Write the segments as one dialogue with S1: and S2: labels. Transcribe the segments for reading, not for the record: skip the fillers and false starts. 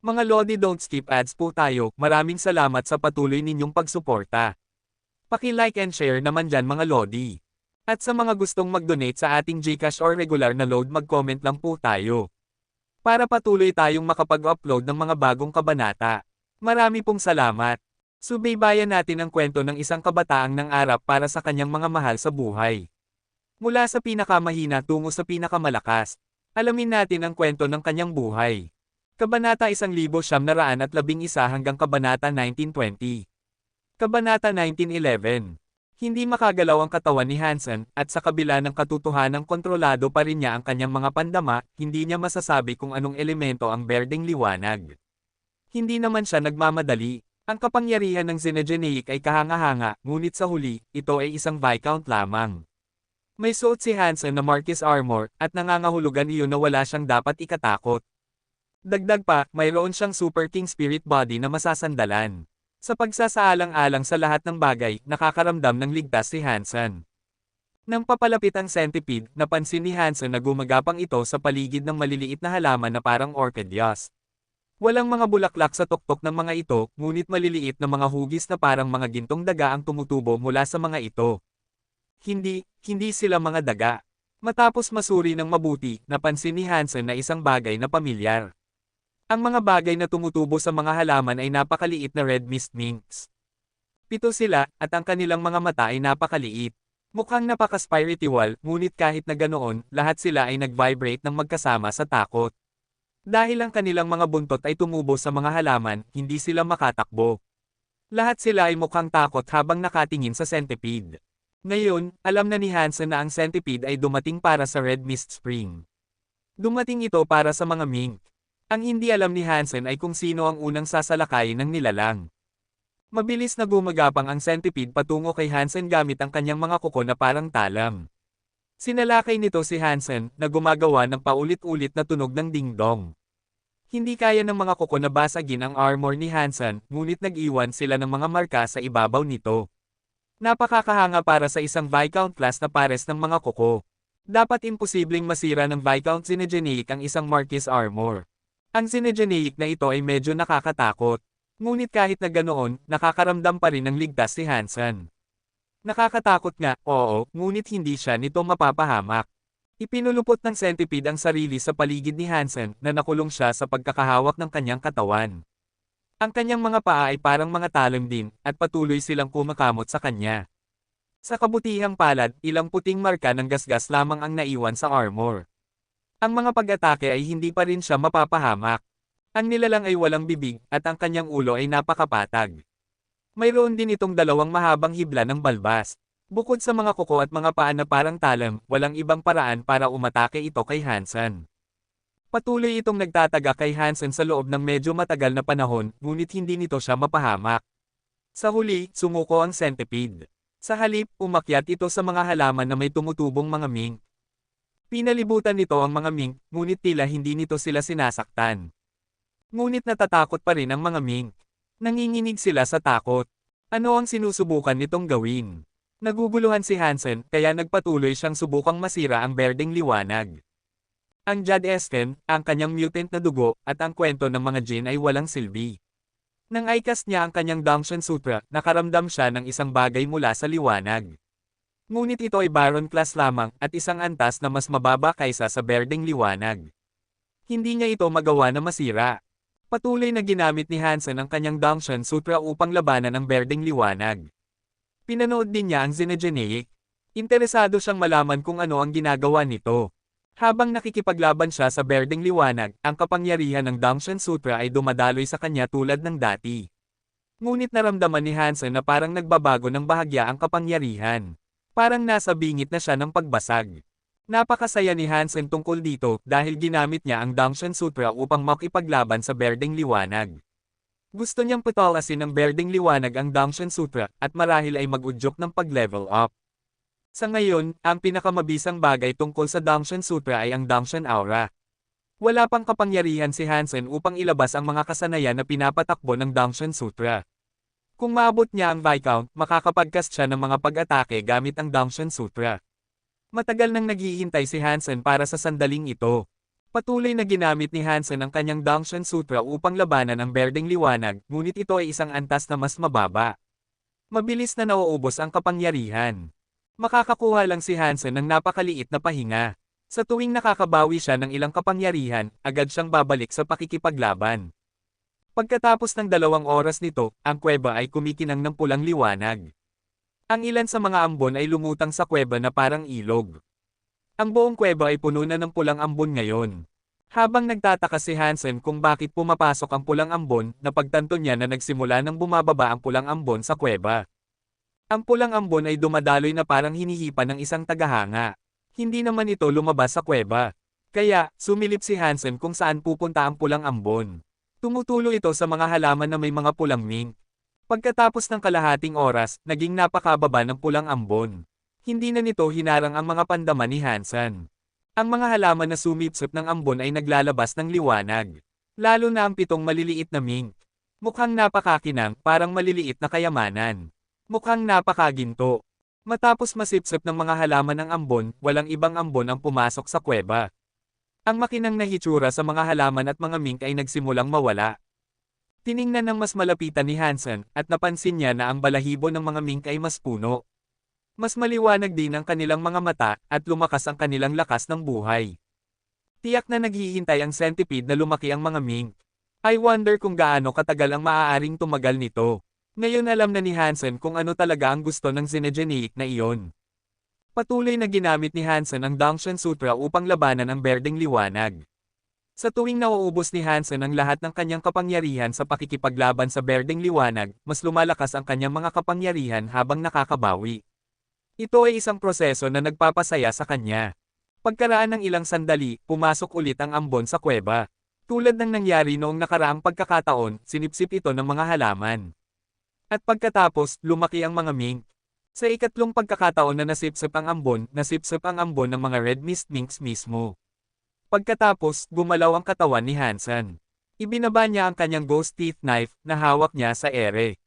S1: Mga Lodi, don't skip ads po tayo. Maraming salamat sa patuloy ninyong pagsuporta. Paki-like and share naman dyan mga Lodi. At sa mga gustong mag-donate sa ating GCash or regular na load, mag-comment lang po tayo. Para patuloy tayong makapag-upload ng mga bagong kabanata. Marami pong salamat. Subaybayan natin ang kwento ng isang kabataang nangarap para sa kanyang mga mahal sa buhay. Mula sa pinakamahina tungo sa pinakamalakas. Alamin natin ang kwento ng kanyang buhay. Kabanata 1911 hanggang Kabanata 1920. Kabanata 1911. Hindi makagalaw ang katawan ni Hansen, at sa kabila ng katotohanang kontrolado pa rin niya ang kanyang mga pandama, hindi niya masasabi kung anong elemento ang berdeng liwanag. Hindi naman siya nagmamadali. Ang kapangyarihan ng Zinegenic ay kahanga-hanga, ngunit sa huli, ito ay isang Viscount lamang. May suot si Hansen na Marquis armor, at nangangahulugan iyon na wala siyang dapat ikatakot. Dagdag pa, mayroon siyang Super King Spirit Body na masasandalan. Sa pagsasaalang-alang sa lahat ng bagay, nakakaramdam ng ligtas si Hansen. Nang papalapit ang centipede, napansin ni Hansen na gumagapang ito sa paligid ng maliliit na halaman na parang orchideas. Walang mga bulaklak sa tuktok ng mga ito, ngunit maliliit na mga hugis na parang mga gintong daga ang tumutubo mula sa mga ito. Hindi sila mga daga. Matapos masuri ng mabuti, napansin ni Hansen na isang bagay na pamilyar. Ang mga bagay na tumutubo sa mga halaman ay napakaliit na red mist minks. 7 sila, at ang kanilang mga mata ay napakaliit. Mukhang napaka-spiritual, ngunit kahit na ganoon, lahat sila ay nag-vibrate ng magkasama sa takot. Dahil ang kanilang mga buntot ay tumubo sa mga halaman, hindi sila makatakbo. Lahat sila ay mukhang takot habang nakatingin sa centipede. Ngayon, alam na ni Hansen na ang centipede ay dumating para sa Red Mist Spring. Dumating ito para sa mga mink. Ang hindi alam ni Hansen ay kung sino ang unang sasalakayin ng nilalang. Mabilis na gumagapang ang centipede patungo kay Hansen gamit ang kanyang mga kuko na parang talam. Sinalakay nito si Hansen, na gumagawa ng paulit-ulit na tunog ng ding-dong. Hindi kaya ng mga kuko na basagin ang armor ni Hansen, ngunit nag-iwan sila ng mga marka sa ibabaw nito. Napakakahanga para sa isang Viscount class na pares ng mga kuko. Dapat imposibleng masira ng Viscount Zinegenic ang isang Marquis armor. Ang Zinegenic na ito ay medyo nakakatakot. Ngunit kahit na ganoon, nakakaramdam pa rin ng ligtas si Hansen. Nakakatakot nga, oo, ngunit hindi siya nito mapapahamak. Ipinulupot ng centipede ang sarili sa paligid ni Hansen, na nakulong siya sa pagkakahawak ng kanyang katawan. Ang kanyang mga paa ay parang mga talim din, at patuloy silang kumakamot sa kanya. Sa kabutihang palad, ilang puting marka ng gasgas lamang ang naiwan sa armor. Ang mga pag-atake ay hindi pa rin siya mapapahamak. Ang nilalang ay walang bibig, at ang kanyang ulo ay napakapatag. Mayroon din itong dalawang mahabang hibla ng balbas. Bukod sa mga kuko at mga paa na parang talam, walang ibang paraan para umatake ito kay Hansen. Patuloy itong nagtataga kay Hansen sa loob ng medyo matagal na panahon, ngunit hindi nito siya mapahamak. Sa huli, sumuko ang centipede. Sa halip, umakyat ito sa mga halaman na may tumutubong mga mink. Pinalibutan nito ang mga mink, ngunit tila hindi nito sila sinasaktan. Ngunit natatakot pa rin ang mga mink. Nanginginig sila sa takot. Ano ang sinusubukan nitong gawin? Naguguluhan si Hansen, kaya nagpatuloy siyang subukang masira ang berdeng liwanag. Ang Jad Esken, ang kanyang mutant na dugo, at ang kwento ng mga Jin ay walang silbi. Nang ikas niya ang kanyang Dangshan Sutra, nakaramdam siya ng isang bagay mula sa liwanag. Ngunit ito ay Baron class lamang, at isang antas na mas mababa kaysa sa berdeng liwanag. Hindi niya ito magawa na masira. Patuloy na ginamit ni Hansen ang kanyang Dangshan Sutra upang labanan ang berdeng liwanag. Pinanood din niya ang Zinegenic. Interesado siyang malaman kung ano ang ginagawa nito. Habang nakikipaglaban siya sa berdeng liwanag, ang kapangyarihan ng Dangshan Sutra ay dumadaloy sa kanya tulad ng dati. Ngunit naramdaman ni Hansen na parang nagbabago ng bahagya ang kapangyarihan. Parang nasa bingit na siya ng pagbasag. Napakasaya ni Hansen tungkol dito dahil ginamit niya ang Dangshan Sutra upang makipaglaban sa berdeng liwanag. Gusto niyang patalasin ng berdeng liwanag ang Dangshan Sutra at marahil ay mag-udyok ng pag-level up. Sa ngayon, ang pinakamabisang bagay tungkol sa Dangshan Sutra ay ang Dangshan Aura. Wala pang kapangyarihan si Hansen upang ilabas ang mga kasanayan na pinapatakbo ng Dangshan Sutra. Kung maabot niya ang Viscount, makakapagcast siya ng mga pag-atake gamit ang Dangshan Sutra. Matagal nang naghihintay si Hansen para sa sandaling ito. Patuloy na ginamit ni Hansen ang kanyang Dangshan Sutra upang labanan ang berdeng liwanag, ngunit ito ay isang antas na mas mababa. Mabilis na nauubos ang kapangyarihan. Makakakuha lang si Hansen ng napakaliit na pahinga. Sa tuwing nakakabawi siya ng ilang kapangyarihan, agad siyang babalik sa pakikipaglaban. Pagkatapos ng 2 oras nito, ang kuweba ay kumikinang ng pulang liwanag. Ang ilan sa mga ambon ay lumutang sa kuweba na parang ilog. Ang buong kuweba ay puno na ng pulang ambon ngayon. Habang nagtataka si Hansen kung bakit pumapasok ang pulang ambon, napagtanto niya na nagsimula nang bumababa ang pulang ambon sa kuweba. Ang pulang ambon ay dumadaloy na parang hinihipa ng isang tagahanga. Hindi naman ito lumabas sa kuweba. Kaya, sumilip si Hansen kung saan pupunta ang pulang ambon. Tumutulo ito sa mga halaman na may mga pulang mink. Pagkatapos ng kalahating oras, naging napakababa ng pulang ambon. Hindi na nito hinarang ang mga pandaman ni Hansen. Ang mga halaman na sumipsip ng ambon ay naglalabas ng liwanag. Lalo na ang 7 maliliit na mink. Mukhang napakakinang, parang maliliit na kayamanan. Mukhang napakaginto. Matapos masipsip ng mga halaman ng ambon, walang ibang ambon ang pumasok sa kuweba. Ang makinang na hitsura sa mga halaman at mga mink ay nagsimulang mawala. Tiningnan ng mas malapitan ni Hansen, at napansin niya na ang balahibo ng mga mink ay mas puno. Mas maliwanag din ang kanilang mga mata, at lumakas ang kanilang lakas ng buhay. Tiyak na naghihintay ang centipede na lumaki ang mga mink. I wonder kung gaano katagal ang maaaring tumagal nito. Ngayon alam na ni Hansen kung ano talaga ang gusto ng Xenogeneic na iyon. Patuloy na ginamit ni Hansen ang Dangshan Sutra upang labanan ang berdeng liwanag. Sa tuwing nauubos ni Hansen ang lahat ng kanyang kapangyarihan sa pakikipaglaban sa berdeng liwanag, mas lumalakas ang kanyang mga kapangyarihan habang nakakabawi. Ito ay isang proseso na nagpapasaya sa kanya. Pagkaraan ng ilang sandali, pumasok ulit ang ambon sa kuweba. Tulad ng nangyari noong nakaraang pagkakataon, sinipsip ito ng mga halaman. At pagkatapos, lumaki ang mga mink. Sa ikatlong pagkakataon na nasipsip ang ambon ng mga red mist minks mismo. Pagkatapos, gumalaw ang katawan ni Hansen. Ibinaba niya ang kanyang ghost teeth knife na hawak niya sa ere.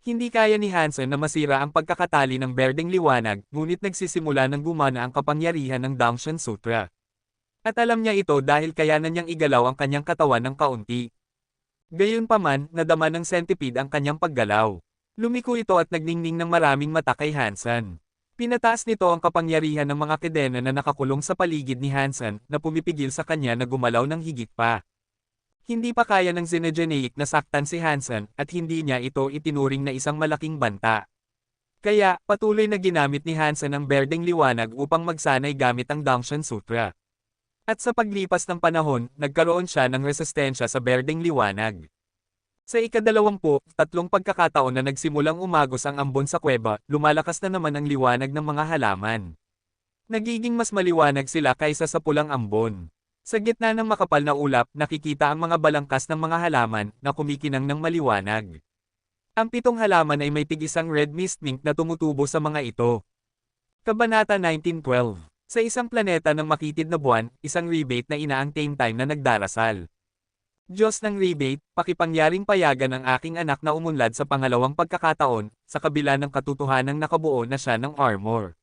S1: Hindi kaya ni Hansen na masira ang pagkakatali ng berdeng liwanag, ngunit nagsisimula ng gumana ang kapangyarihan ng Dangshan Sutra. At alam niya ito dahil kayanan niyang igalaw ang kanyang katawan ng kaunti. Gayunpaman, nadama ng centipede ang kanyang paggalaw. Lumiko ito at nagningning ng maraming mata kay Hansen. Pinataas nito ang kapangyarihan ng mga kedena na nakakulong sa paligid ni Hansen, na pumipigil sa kanya na gumalaw ng higit pa. Hindi pa kaya ng Xenogeneic na saktan si Hansen, at hindi niya ito itinuring na isang malaking banta. Kaya, patuloy na ginamit ni Hansen ang berdeng liwanag upang magsanay gamit ang Dangshan Sutra. At sa paglipas ng panahon, nagkaroon siya ng resistensya sa berdeng liwanag. Sa ika-23 pagkakataon na nagsimulang umagos ang ambon sa kuweba, lumalakas na naman ang liwanag ng mga halaman. Nagiging mas maliwanag sila kaysa sa pulang ambon. Sa gitna ng makapal na ulap, nakikita ang mga balangkas ng mga halaman na kumikinang ng maliwanag. Ang 7 halaman ay may tig-isang red mist mink na tumutubo sa mga ito. Kabanata 1912. Sa isang planeta ng makitid na buwan, isang rebate na inaang Tame Time na nagdarasal. Diyos ng rebate, pakipangyaring payagan ang aking anak na umunlad sa pangalawang pagkakataon, sa kabila ng katotohanang nakabuo na siya ng armor.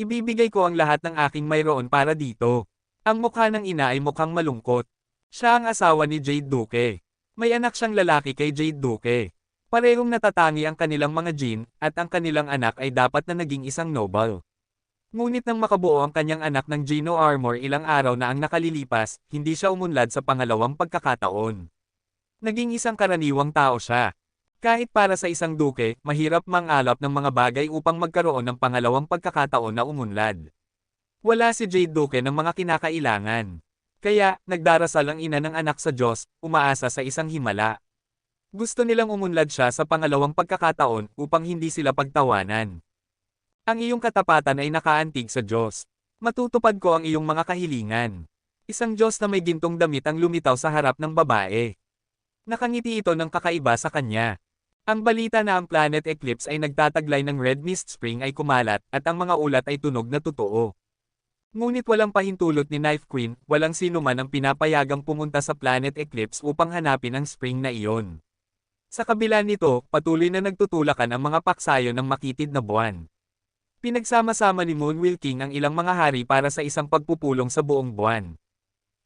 S1: Ibibigay ko ang lahat ng aking mayroon para dito. Ang mukha ng ina ay mukhang malungkot. Siya ang asawa ni Jade Duque. May anak siyang lalaki kay Jade Duque. Parehong natatangi ang kanilang mga gene, at ang kanilang anak ay dapat na naging isang noble. Ngunit nang makabuo ang kanyang anak ng Geno Armor ilang araw na ang nakalilipas, hindi siya umunlad sa pangalawang pagkakataon. Naging isang karaniwang tao siya. Kahit para sa isang duke, mahirap mangalap ng mga bagay upang magkaroon ng pangalawang pagkakataon na umunlad. Wala si Jade Duque ng mga kinakailangan. Kaya, nagdarasal ang ina ng anak sa Diyos, umaasa sa isang himala. Gusto nilang umunlad siya sa pangalawang pagkakataon upang hindi sila pagtawanan. Ang iyong katapatan ay nakaantig sa Diyos. Matutupad ko ang iyong mga kahilingan. Isang Diyos na may gintong damit ang lumitaw sa harap ng babae. Nakangiti ito ng kakaiba sa kanya. Ang balita na ang planet eclipse ay nagtataglay ng red mist spring ay kumalat, at ang mga ulat ay tunog na totoo. Ngunit walang pahintulot ni Knife Queen, walang sino man ang pinapayagang pumunta sa planet eclipse upang hanapin ang spring na iyon. Sa kabila nito, patuloy na nagtutulakan ang mga paksayo ng makitid na buwan. Pinagsama-sama ni Moonwheel King ang ilang mga hari para sa isang pagpupulong sa buong buwan.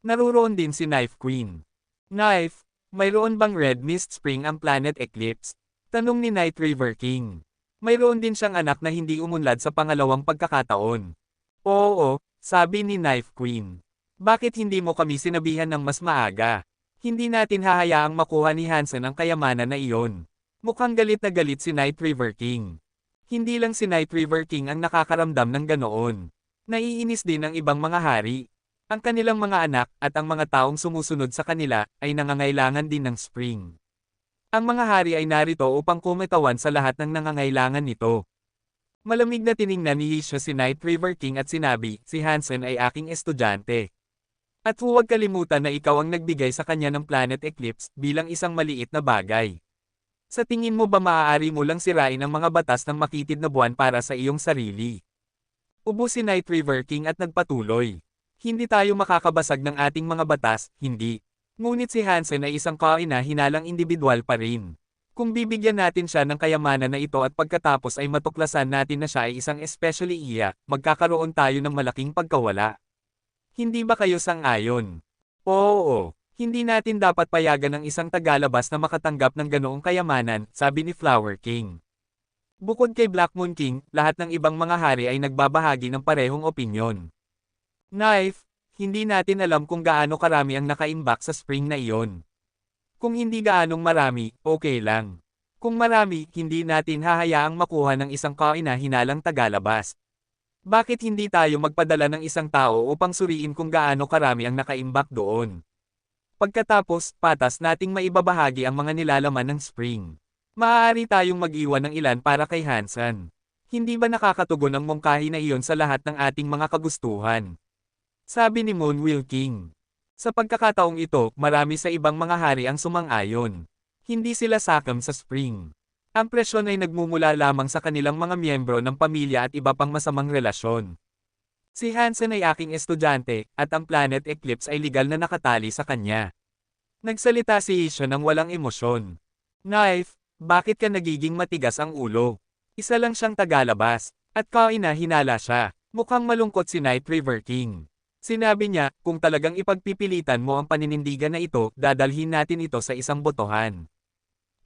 S1: Naruroon din si Knife Queen. Knife, mayroon bang Red Mist Spring ang Planet Eclipse? Tanong ni Night River King. Mayroon din siyang anak na hindi umunlad sa pangalawang pagkakataon. Oo, sabi ni Knife Queen. Bakit hindi mo kami sinabihan ng mas maaga? Hindi natin hahayaang makuha ni Hansen ang kayamanan na iyon. Mukhang galit na galit si Night River King. Hindi lang si Night River King ang nakakaramdam ng ganoon. Naiinis din ang ibang mga hari. Ang kanilang mga anak at ang mga taong sumusunod sa kanila ay nangangailangan din ng spring. Ang mga hari ay narito upang kumitawan sa lahat ng nangangailangan nito. Malamig na tiningnan ni Yisha si Night River King at sinabi, si Hansen ay aking estudyante. At huwag kalimutan na ikaw ang nagbigay sa kanya ng Planet Eclipse bilang isang maliit na bagay. Sa tingin mo ba maaari mo lang sirain ang mga batas ng makitid na buwan para sa iyong sarili? Ubo si Night River King at nagpatuloy. Hindi tayo makakabasag ng ating mga batas, hindi. Ngunit si Hansen ay isang kaina-hinalang individual pa rin. Kung bibigyan natin siya ng kayamanan na ito at pagkatapos ay matuklasan natin na siya ay isang especially iya, magkakaroon tayo ng malaking pagkawala. Hindi ba kayo sang-ayon? Oo, hindi natin dapat payagan ng isang tagalabas na makatanggap ng ganoong kayamanan, sabi ni Flower King. Bukod kay Black Moon King, lahat ng ibang mga hari ay nagbabahagi ng parehong opinyon. Knife, hindi natin alam kung gaano karami ang nakaimbak sa spring na iyon. Kung hindi gaanong marami, okay lang. Kung marami, hindi natin hahayaang makuha ng isang kaina-hinalang tagalabas. Bakit hindi tayo magpadala ng isang tao upang suriin kung gaano karami ang nakaimbak doon? Pagkatapos, patas nating maibabahagi ang mga nilalaman ng spring. Maaari tayong mag-iwan ng ilan para kay Hansen. Hindi ba nakakatugon ang mungkahi na iyon sa lahat ng ating mga kagustuhan? Sabi ni Moonwheel King. Sa pagkakataong ito, marami sa ibang mga hari ang sumang-ayon. Hindi sila sakam sa spring. Ang presyon ay nagmumula lamang sa kanilang mga miyembro ng pamilya at iba pang masamang relasyon. Si Hansen ay aking estudyante, at ang Planet Eclipse ay legal na nakatali sa kanya. Nagsalita si Isha ng walang emosyon. Knife, bakit ka nagiging matigas ang ulo? Isa lang siyang tagalabas, at kaina-hinala siya. Mukhang malungkot si Night River King. Sinabi niya, kung talagang ipagpipilitan mo ang paninindigan na ito, dadalhin natin ito sa isang botohan.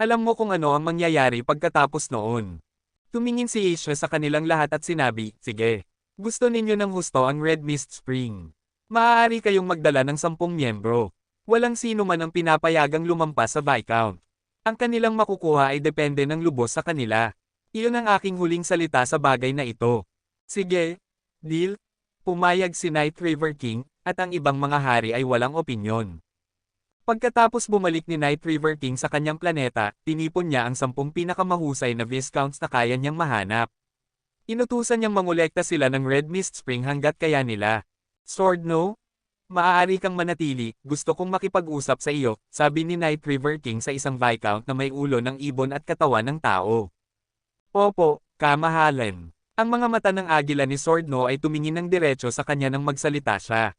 S1: Alam mo kung ano ang mangyayari pagkatapos noon. Tumingin si Isha sa kanilang lahat at sinabi, sige. Gusto ninyo ng husto ang Red Mist Spring. Maaari kayong magdala ng 10 miyembro. Walang sino man ang pinapayagang lumampas sa Viscount. Ang kanilang makukuha ay depende ng lubos sa kanila. Iyon ang aking huling salita sa bagay na ito. Sige, deal? Pumayag si Night River King, at ang ibang mga hari ay walang opinyon. Pagkatapos bumalik ni Night River King sa kanyang planeta, tinipon niya ang 10 pinakamahusay na Viscounts na kaya niyang mahanap. Inutusan niyang mangolekta sila ng Red Mist Spring hanggat kaya nila. Sword no? Maaari kang manatili, gusto kong makipag-usap sa iyo, sabi ni Night River King sa isang Viscount na may ulo ng ibon at katawan ng tao. Opo, kamahalan. Ang mga mata ng agila ni Sword No ay tumingin ng diretso sa kanya nang magsalita siya.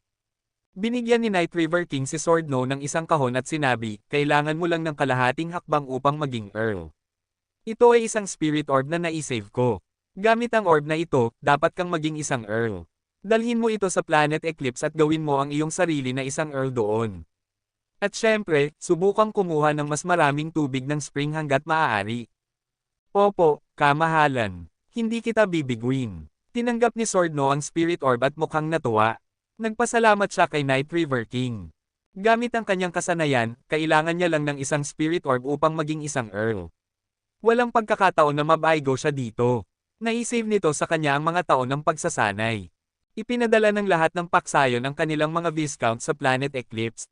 S1: Binigyan ni Night River King si Sword No ng isang kahon at sinabi, kailangan mo lang ng kalahating hakbang upang maging Earl. Ito ay isang spirit orb na naisave ko. Gamit ang orb na ito, dapat kang maging isang Earl. Dalhin mo ito sa Planet Eclipse at gawin mo ang iyong sarili na isang Earl doon. At syempre, subukang kumuha ng mas maraming tubig ng spring hanggat maaari. Opo, kamahalan. Hindi kita bibiguin. Tinanggap ni Sword No ang spirit orb at mukhang natuwa. Nagpasalamat siya kay Night River King. Gamit ang kanyang kasanayan, kailangan niya lang ng isang spirit orb upang maging isang Earl. Walang pagkakataon na mabaigo siya dito. Naisave nito sa kanya ang mga taon ng pagsasanay. Ipinadala ng lahat ng paksayon ang kanilang mga Viscounts sa Planet Eclipse.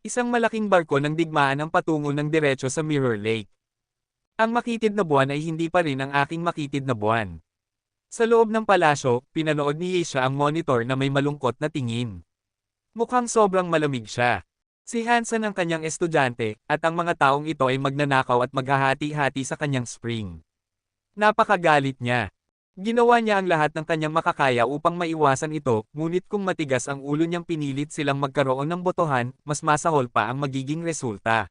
S1: Isang malaking barko ng digmaan ang patungo ng diretso sa Mirror Lake. Ang makitid na buwan ay hindi pa rin ang aking makitid na buwan. Sa loob ng palasyo, pinanood ni Yisha ang monitor na may malungkot na tingin. Mukhang sobrang malamig siya. Si Hansen ang kanyang estudyante, at ang mga taong ito ay magnanakaw at maghahati-hati sa kanyang spring. Napakagalit niya. Ginawa niya ang lahat ng kanyang makakaya upang maiwasan ito, ngunit kung matigas ang ulo niyang pinilit silang magkaroon ng botohan, mas masahol pa ang magiging resulta.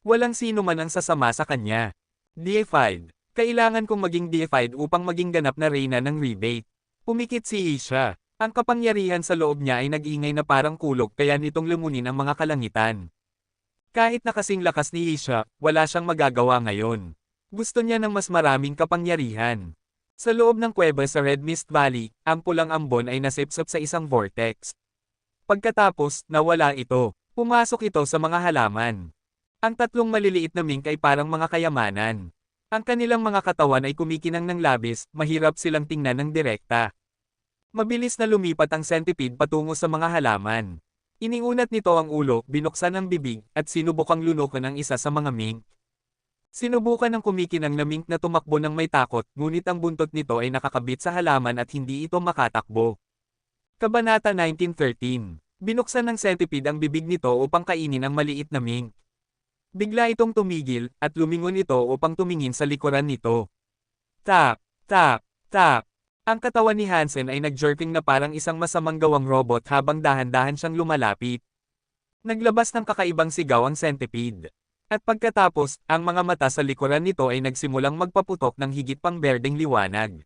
S1: Walang sino man ang sasama sa kanya. Deified. Kailangan kong maging deified upang maging ganap na reyna ng rebate. Pumikit si Isha. Ang kapangyarihan sa loob niya ay nag-ingay na parang kulog kaya nitong lumunin ang mga kalangitan. Kahit na kasing lakas ni Isha, wala siyang magagawa ngayon. Gusto niya ng mas maraming kapangyarihan. Sa loob ng kuweba sa Red Mist Valley, ang pulang ambon ay nasipsop sa isang vortex. Pagkatapos, nawala ito. Pumasok ito sa mga halaman. Ang tatlong maliliit na mink ay parang mga kayamanan. Ang kanilang mga katawan ay kumikinang ng labis, mahirap silang tingnan ng direkta. Mabilis na lumipat ang centipede patungo sa mga halaman. Iniunat nito ang ulo, binuksan ang bibig, at sinubukang lunukan ang isa sa mga mink. Sinubukan ng kumikinang na mink na tumakbo ng may takot, ngunit ang buntot nito ay nakakabit sa halaman at hindi ito makatakbo. Kabanata 1913. Binuksan ng centipede ang bibig nito upang kainin ang maliit na mink. Bigla itong tumigil, at lumingon ito upang tumingin sa likuran nito. Tap! Tap! Tap! Ang katawan ni Hansen ay nag-jerking na parang isang masamang gawang robot habang dahan-dahan siyang lumalapit. Naglabas ng kakaibang sigaw ang centipede. At pagkatapos, ang mga mata sa likuran nito ay nagsimulang magpaputok ng higit pang berdeng liwanag.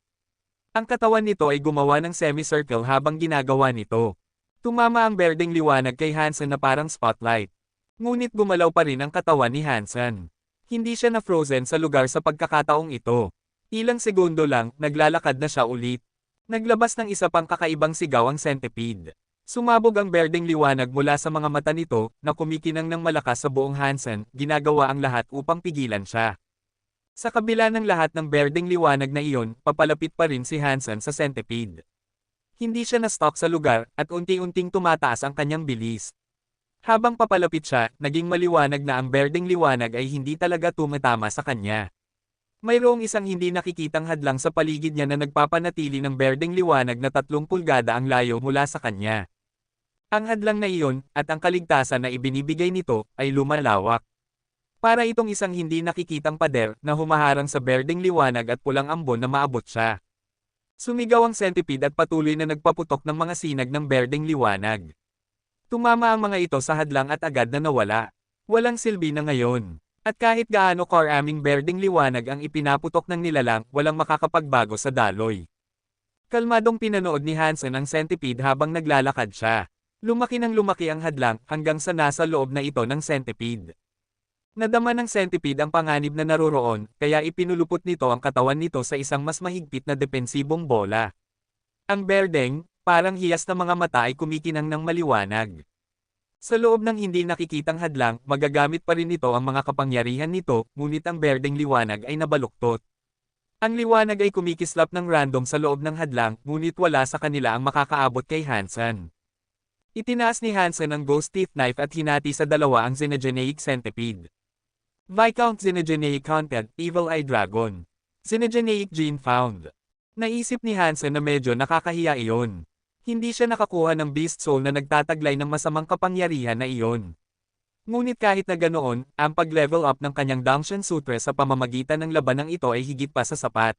S1: Ang katawan nito ay gumawa ng semicircle habang ginagawa nito. Tumama ang berdeng liwanag kay Hansen na parang spotlight. Ngunit gumalaw pa rin ang katawan ni Hansen. Hindi siya na-frozen sa lugar sa pagkakataong ito. Ilang segundo lang, naglalakad na siya ulit. Naglabas ng isa pang kakaibang sigaw ang centipede. Sumabog ang berdeng liwanag mula sa mga mata nito, na kumikinang ng malakas sa buong Hansen, ginagawa ang lahat upang pigilan siya. Sa kabila ng lahat ng berdeng liwanag na iyon, papalapit pa rin si Hansen sa centipede. Hindi siya na-stop sa lugar, at unti-unting tumataas ang kanyang bilis. Habang papalapit siya, naging maliwanag na ang berdeng liwanag ay hindi talaga tumatama sa kanya. Mayroong isang hindi nakikitang hadlang sa paligid niya na nagpapanatili ng berdeng liwanag na 3 pulgada ang layo mula sa kanya. Ang hadlang na iyon, at ang kaligtasan na ibinibigay nito, ay lumalawak. Para itong isang hindi nakikitang pader na humaharang sa berdeng liwanag at pulang ambon na maabot siya. Sumigaw ang centipede at patuloy na nagpaputok ng mga sinag ng berdeng liwanag. Tumama ang mga ito sa hadlang at agad na nawala. Walang silbi na ngayon. At kahit gaano karaming berdeng liwanag ang ipinaputok ng nilalang, walang makakapagbago sa daloy. Kalmadong pinanood ni Hansen ang centipede habang naglalakad siya. Lumaki ng lumaki ang hadlang hanggang sa nasa loob na ito ng centipede. Nadama ng centipede ang panganib na naroroon, kaya ipinulupot nito ang katawan nito sa isang mas mahigpit na depensibong bola. Ang berdeng, parang hiyas na mga mata ay kumikinang ng maliwanag. Sa loob ng hindi nakikitang hadlang, magagamit pa rin nito ang mga kapangyarihan nito, ngunit ang berdeng liwanag ay nabaluktot. Ang liwanag ay kumikislap ng random sa loob ng hadlang, ngunit wala sa kanila ang makakaabot kay Hansen. Itinaas ni Hansen ang ghost teeth knife at hinati sa dalawa ang Xenogeneic centipede. Viscount Xenogeneic Content, Evil Eye Dragon. Xenogeneic gene found. Naisip ni Hansen na medyo nakakahiya iyon. Hindi siya nakakuha ng beast soul na nagtataglay ng masamang kapangyarihan na iyon. Ngunit kahit na ganoon, ang pag-level up ng kanyang Dangshan Sutra sa pamamagitan ng labanang ito ay higit pa sa sapat.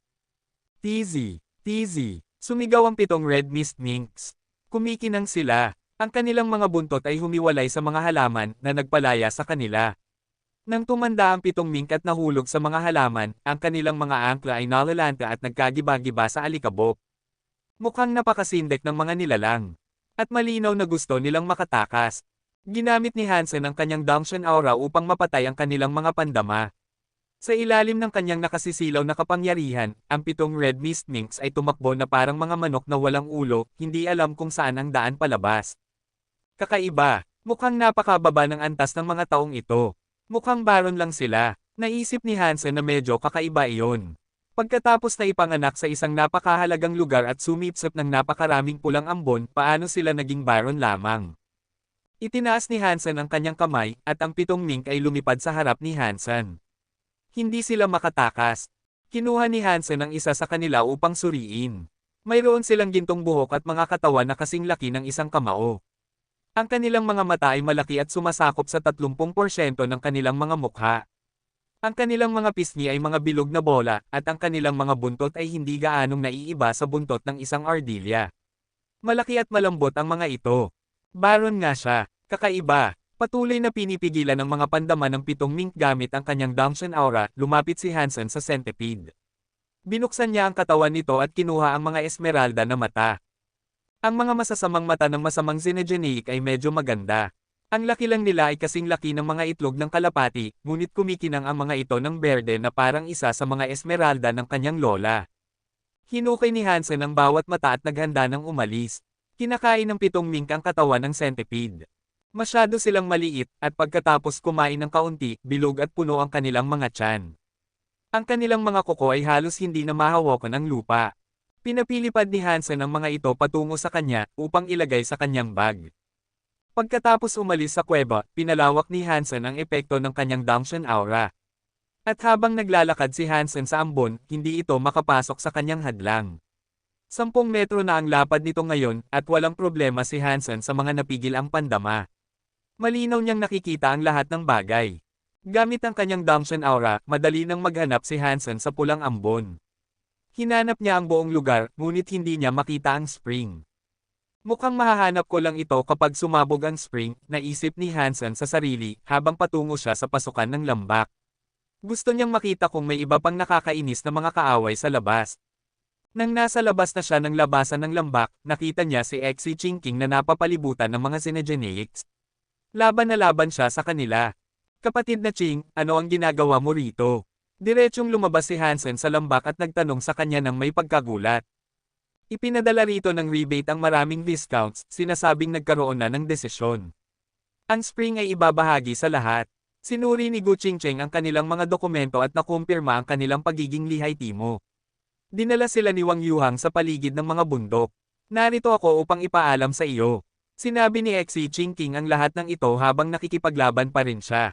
S1: TZ. TZ. Sumigaw ang 7 red mist minks. Kumikinang sila. Ang kanilang mga buntot ay humiwalay sa mga halaman na nagpalaya sa kanila. Nang tumanda ang 7 mink at nahulog sa mga halaman, ang kanilang mga angkla ay nalalanta at nagkagiba-giba sa alikabok. Mukhang napakasindek ng mga nilalang. At malinaw na gusto nilang makatakas. Ginamit ni Hansen ang kanyang Dangshan Aura upang mapatay ang kanilang mga pandama. Sa ilalim ng kanyang nakasisilaw na kapangyarihan, ang 7 red mist minks ay tumakbo na parang mga manok na walang ulo, hindi alam kung saan ang daan palabas. Kakaiba, mukhang napakababa ng antas ng mga taong ito. Mukhang baron lang sila. Naisip ni Hansen na medyo kakaiba iyon. Pagkatapos na ipanganak sa isang napakahalagang lugar at sumipsip ng napakaraming pulang ambon, paano sila naging baron lamang? Itinaas ni Hansen ang kanyang kamay, at ang 7 mink ay lumipad sa harap ni Hansen. Hindi sila makatakas. Kinuha ni Hansen ang isa sa kanila upang suriin. Mayroon silang gintong buhok at mga katawan na kasing laki ng isang kamao. Ang kanilang mga mata ay malaki at sumasakop sa 30% ng kanilang mga mukha. Ang kanilang mga pisngi ay mga bilog na bola, at ang kanilang mga buntot ay hindi gaanong naiiba sa buntot ng isang ardilya. Malaki at malambot ang mga ito. Baron nga siya, kakaiba. Patuloy na pinipigilan ng mga pandama ng 7 mink gamit ang kanyang Dangshan Aura, lumapit si Hansen sa centipede. Binuksan niya ang katawan nito at kinuha ang mga esmeralda na mata. Ang mga masasamang mata ng masamang Xenogeneic ay medyo maganda. Ang laki lang nila ay kasing laki ng mga itlog ng kalapati, ngunit kumikinang ang mga ito ng berde na parang isa sa mga esmeralda ng kanyang lola. Hinukay ni Hansen ang bawat mata at naghanda ng umalis. Kinakain ng 7 mink ang katawan ng centipede. Masyado silang maliit, at pagkatapos kumain ng kaunti, bilog at puno ang kanilang mga tiyan. Ang kanilang mga kuko ay halos hindi na mahawakan ang lupa. Pinapilipad ni Hansen ang mga ito patungo sa kanya, upang ilagay sa kanyang bag. Pagkatapos umalis sa kuweba, pinalawak ni Hansen ang epekto ng kanyang Dangshan aura. At habang naglalakad si Hansen sa ambon, hindi ito makapasok sa kanyang hadlang. 10 metro na ang lapad nito ngayon, at walang problema si Hansen sa mga napigil ang pandama. Malinaw niyang nakikita ang lahat ng bagay. Gamit ang kanyang Dangshan aura, madali nang maghanap si Hansen sa pulang ambon. Hinanap niya ang buong lugar, ngunit hindi niya makita ang spring. Mukhang mahahanap ko lang ito kapag sumabog ang spring, naisip ni Hansen sa sarili, habang patungo siya sa pasukan ng lambak. Gusto niyang makita kung may iba pang nakakainis na mga kaaway sa labas. Nang nasa labas na siya ng labasan ng lambak, nakita niya si Xi Jinping na napapalibutan ng mga Xenogeneics. Laban na laban siya sa kanila. Kapatid na Ching, ano ang ginagawa mo rito? Diretsyong lumabas si Hansen sa lambak at nagtanong sa kanya ng may pagkagulat. Ipinadala rito ng rebate ang maraming discounts, sinasabing nagkaroon na ng desisyon. Ang spring ay ibabahagi sa lahat. Sinuri ni Gu Qingcheng ang kanilang mga dokumento at nakumpirma ang kanilang pagiging lihaytimo. Dinala sila ni Wang Yuhang sa paligid ng mga bundok. Narito ako upang ipaalam sa iyo. Sinabi ni Xi Jinping ang lahat ng ito habang nakikipaglaban pa rin siya.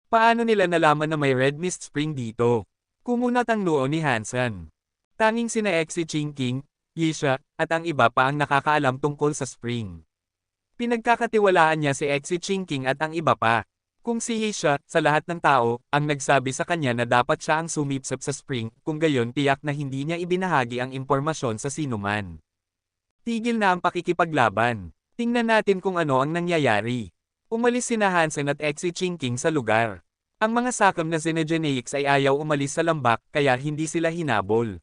S1: Paano nila nalaman na may red mist spring dito? Kumunat ang noo ni Hansen. Tanging sina Xi Jinping, Yisha, at ang iba pa ang nakakaalam tungkol sa spring. Pinagkakatiwalaan niya si Xi Jinping at ang iba pa. Kung si Yisha, sa lahat ng tao, ang nagsabi sa kanya na dapat siya ang sumipsip sa spring, kung gayon tiyak na hindi niya ibinahagi ang impormasyon sa sinuman. Tigil na ang pakikipaglaban. Tingnan natin kung ano ang nangyayari. Umalis sina Hansen at Xi Jinping sa lugar. Ang mga sakam na Xenogeneics ay ayaw umalis sa lambak, kaya hindi sila hinabol.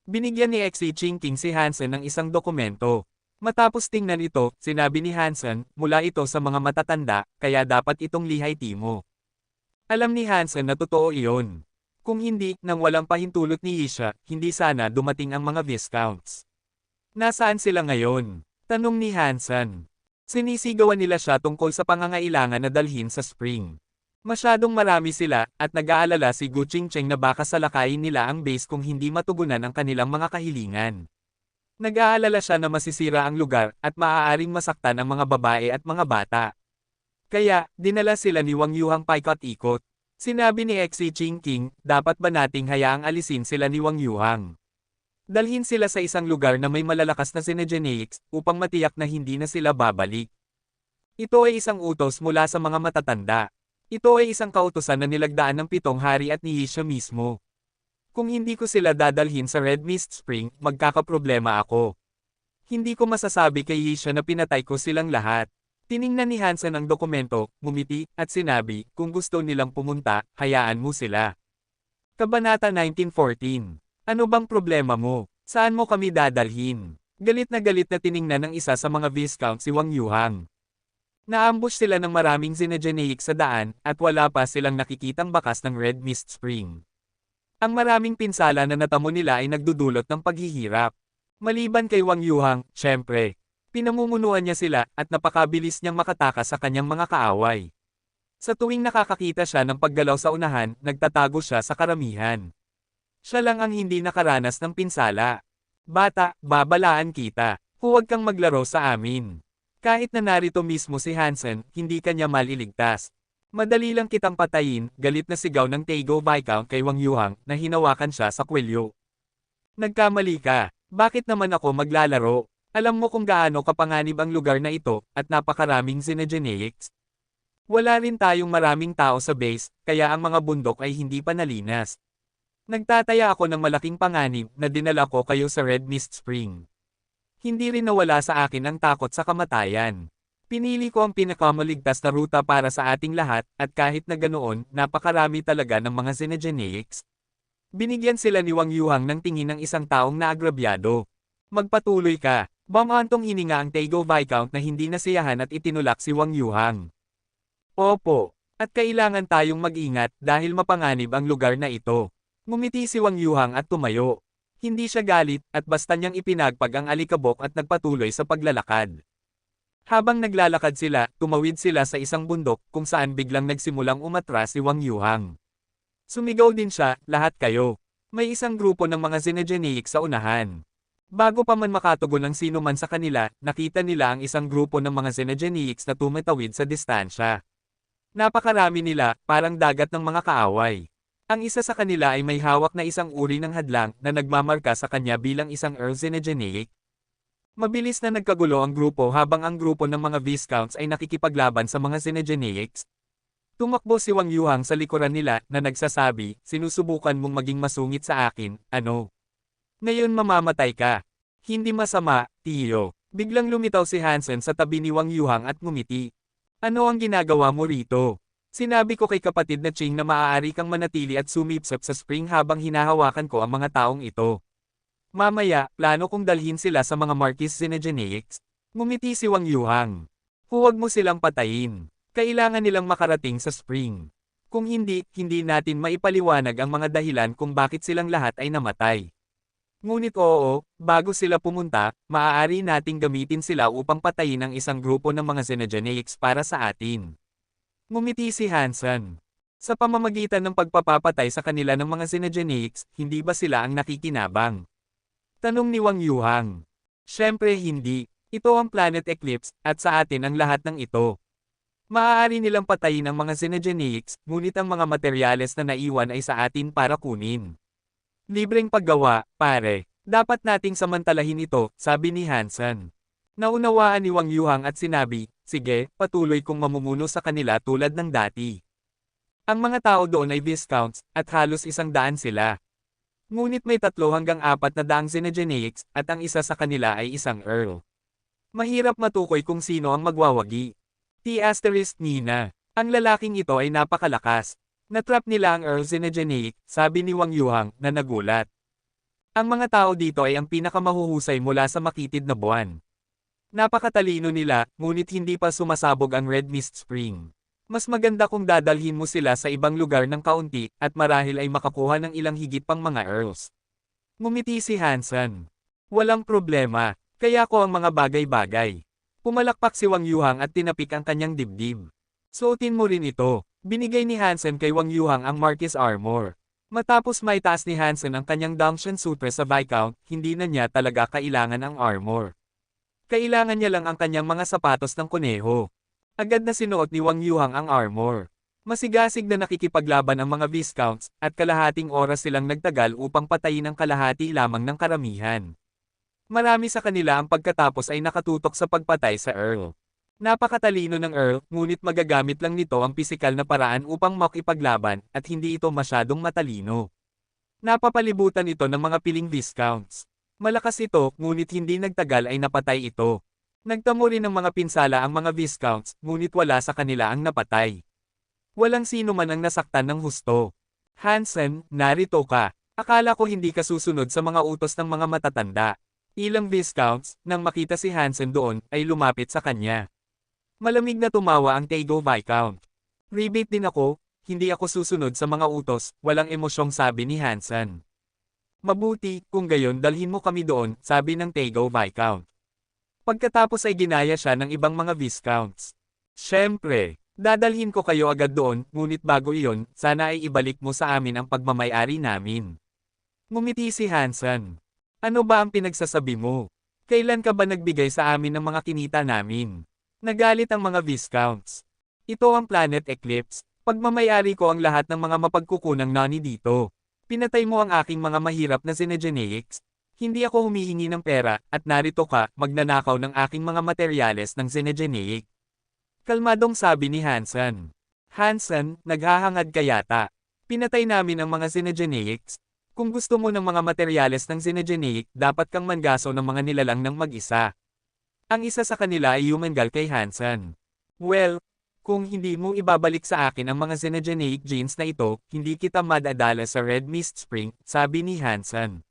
S1: Binigyan ni Xi Jinping si Hansen ng isang dokumento. Matapos tingnan ito, sinabi ni Hansen, mula ito sa mga matatanda, kaya dapat itong lihaytimo. Alam ni Hansen na totoo iyon. Kung hindi, nang walang pahintulot ni Yisha, hindi sana dumating ang mga viscounts. Nasaan sila ngayon? Tanong ni Hansen. Sinisigawan nila siya tungkol sa pangangailangan na dalhin sa spring. Masyadong marami sila, at nag-aalala si Gu Qingcheng na baka salakayin nila ang base kung hindi matugunan ang kanilang mga kahilingan. Nag-aalala siya na masisira ang lugar, at maaaring masaktan ang mga babae at mga bata. Kaya, dinala sila ni Wang Yuhang paikot-ikot. Sinabi ni Xi Jinping, dapat ba nating hayaang alisin sila ni Wang Yuhang? Dalhin sila sa isang lugar na may malalakas na Xenogeneics, upang matiyak na hindi na sila babalik. Ito ay isang utos mula sa mga matatanda. Ito ay isang kautusan na nilagdaan ng 7 hari at ni Yisha mismo. Kung hindi ko sila dadalhin sa Red Mist Spring, magkakaproblema ako. Hindi ko masasabi kay Yisha na pinatay ko silang lahat. Tiningnan ni Hansen ang dokumento, ngumiti, at sinabi, kung gusto nilang pumunta, hayaan mo sila. Kabanata 1914. Ano bang problema mo? Saan mo kami dadalhin? Galit na tiningnan ng isa sa mga viscount si Wang Yuhang. Naambush sila ng maraming Xenogeneics sa daan, at wala pa silang nakikitang bakas ng Red Mist Spring. Ang maraming pinsala na natamo nila ay nagdudulot ng paghihirap. Maliban kay Wang Yuhang, syempre. Pinamumunuan niya sila, at napakabilis niyang makatakas sa kanyang mga kaaway. Sa tuwing nakakakita siya ng paggalaw sa unahan, nagtatago siya sa karamihan. Siya lang ang hindi nakaranas ng pinsala. Bata, babalaan kita. Huwag kang maglaro sa amin. Kahit na narito mismo si Hansen, hindi kanya maliligtas. Madali lang kitang patayin, galit na sigaw ng Taego Viscount kay Wang Yuhang na hinawakan siya sa kwelyo. Nagkamali ka. Bakit naman ako maglalaro? Alam mo kung gaano kapanganib ang lugar na ito, at napakaraming Xenogeneics. Wala rin tayong maraming tao sa base, kaya ang mga bundok ay hindi pa nalinas. Nagtataya ako ng malaking panganib na dinala ko kayo sa Red Mist Spring. Hindi rin nawala sa akin ang takot sa kamatayan. Pinili ko ang pinakamaligtas na ruta para sa ating lahat, at kahit na ganoon, napakarami talaga ng mga Xenogeneics. Binigyan sila ni Wang Yuhang ng tingin ng isang taong naagrabyado. Magpatuloy ka. Bumantong hininga ang Taego Viscount na hindi nasiyahan at itinulak si Wang Yuhang. Opo, at kailangan tayong mag-ingat dahil mapanganib ang lugar na ito. Ngumiti si Wang Yuhang at tumayo. Hindi siya galit at basta niyang ipinagpag ang alikabok at nagpatuloy sa paglalakad. Habang naglalakad sila, tumawid sila sa isang bundok kung saan biglang nagsimulang umatras si Wang Yuhang. Sumigaw din siya, lahat kayo. May isang grupo ng mga Xenogeneic sa unahan. Bago pa man makatugon ang sino man sa kanila, nakita nila ang isang grupo ng mga Xenogeneics na tumatawid sa distansya. Napakarami nila, parang dagat ng mga kaaway. Ang isa sa kanila ay may hawak na isang uri ng hadlang na nagmamarka sa kanya bilang isang Earl Xenogeneic. Mabilis na nagkagulo ang grupo habang ang grupo ng mga Viscounts ay nakikipaglaban sa mga Xenogeneics. Tumakbo si Wang Yuhang sa likuran nila na nagsasabi, sinusubukan mong maging masungit sa akin, ano? Ngayon mamamatay ka. Hindi masama, Tiyo. Biglang lumitaw si Hansen sa tabi ni Wang Yuhang at ngumiti. Ano ang ginagawa mo rito? Sinabi ko kay kapatid na Ching na maaari kang manatili at sumipsip sa spring habang hinahawakan ko ang mga taong ito. Mamaya, plano kong dalhin sila sa mga Marquis Xenogeneics. Ngumiti si Wang Yuhang. Huwag mo silang patayin. Kailangan nilang makarating sa spring. Kung hindi, hindi natin maipaliwanag ang mga dahilan kung bakit silang lahat ay namatay. Ngunit oo, bago sila pumunta, maaari nating gamitin sila upang patayin ang isang grupo ng mga Xenogeneics para sa atin. Ngumiti si Hansen. Sa pamamagitan ng pagpapapatay sa kanila ng mga Xenogeneics, hindi ba sila ang nakikinabang? Tanong ni Wang Yuhang. Siyempre hindi. Ito ang Planet Eclipse, at sa atin ang lahat ng ito. Maaari nilang patayin ang mga Xenogeneics, ngunit ang mga materyales na naiwan ay sa atin para kunin. Libreng paggawa, pare. Dapat nating samantalahin ito, sabi ni Hansen. Naunawaan ni Wang Yuhang at sinabi, sige, patuloy kong mamumuno sa kanila tulad ng dati. Ang mga tao doon ay Viscounts, at halos 100 sila. Ngunit may 3 hanggang 4 na daang Xenogeneics, at ang isa sa kanila ay isang Earl. Mahirap matukoy kung sino ang magwawagi. T** Nina. Ang lalaking ito ay napakalakas. Natrap nila ang Earl Xenogeneic, sabi ni Wang Yuhang, na nagulat. Ang mga tao dito ay ang pinakamahuhusay mula sa makitid na buwan. Napakatalino nila, ngunit hindi pa sumasabog ang Red Mist Spring. Mas maganda kung dadalhin mo sila sa ibang lugar ng kaunti, at marahil ay makakuha ng ilang higit pang mga Earls. Ngumiti si Hansen. Walang problema, kaya ko ang mga bagay-bagay. Pumalakpak si Wang Yuhang at tinapik ang kanyang dibdib. Suotin mo rin ito. Binigay ni Hansen kay Wang Yuhang ang Marquis Armor. Matapos maitaas ni Hansen ang kanyang Dangshan Sutra sa Viscount, hindi na niya talaga kailangan ang armor. Kailangan niya lang ang kanyang mga sapatos ng kuneho. Agad na sinuot ni Wang Yuhang ang armor. Masigasig na nakikipaglaban ang mga Viscounts, at kalahating oras silang nagtagal upang patayin ang kalahati lamang ng karamihan. Marami sa kanila ang pagkatapos ay nakatutok sa pagpatay sa Earl. Napakatalino ng Earl, ngunit magagamit lang nito ang pisikal na paraan upang makipaglaban, at hindi ito masyadong matalino. Napapalibutan ito ng mga piling Viscounts. Malakas ito, ngunit hindi nagtagal ay napatay ito. Nagtamo rin ng mga pinsala ang mga Viscounts, ngunit wala sa kanila ang napatay. Walang sino man ang nasaktan ng husto. Hansen, narito ka. Akala ko hindi ka susunod sa mga utos ng mga matatanda. Ilang Viscounts, nang makita si Hansen doon, ay lumapit sa kanya. Malamig na tumawa ang Taego Viscount. Rebate din ako, hindi ako susunod sa mga utos, walang emosyong sabi ni Hansen. Mabuti, kung gayon dalhin mo kami doon, sabi ng Taego Viscount. Pagkatapos ay ginaya siya ng ibang mga Viscounts. Siyempre, dadalhin ko kayo agad doon, ngunit bago iyon, sana ay ibalik mo sa amin ang pagmamay-ari namin. Ngumiti si Hansen. Ano ba ang pinagsasabi mo? Kailan ka ba nagbigay sa amin ng mga kinita namin? Nagalit ang mga Viscounts. Ito ang Planet Eclipse. Pagmamayari ko ang lahat ng mga mapagkukunang nani dito. Pinatay mo ang aking mga mahirap na Xenogeneics. Hindi ako humihingi ng pera, at narito ka, magnanakaw ng aking mga materyales ng Xenogeneic. Kalmadong sabi ni Hansen. Hansen, naghahangad ka yata. Pinatay namin ang mga Xenogeneics. Kung gusto mo ng mga materyales ng Xenogeneic, dapat kang manggaso ng mga nilalang ng mag-isa. Ang isa sa kanila ay Humangal kay Hansen. Well, kung hindi mo ibabalik sa akin ang mga Xenogeneic genes na ito, hindi kita madadala sa Red Mist Spring, sabi ni Hansen.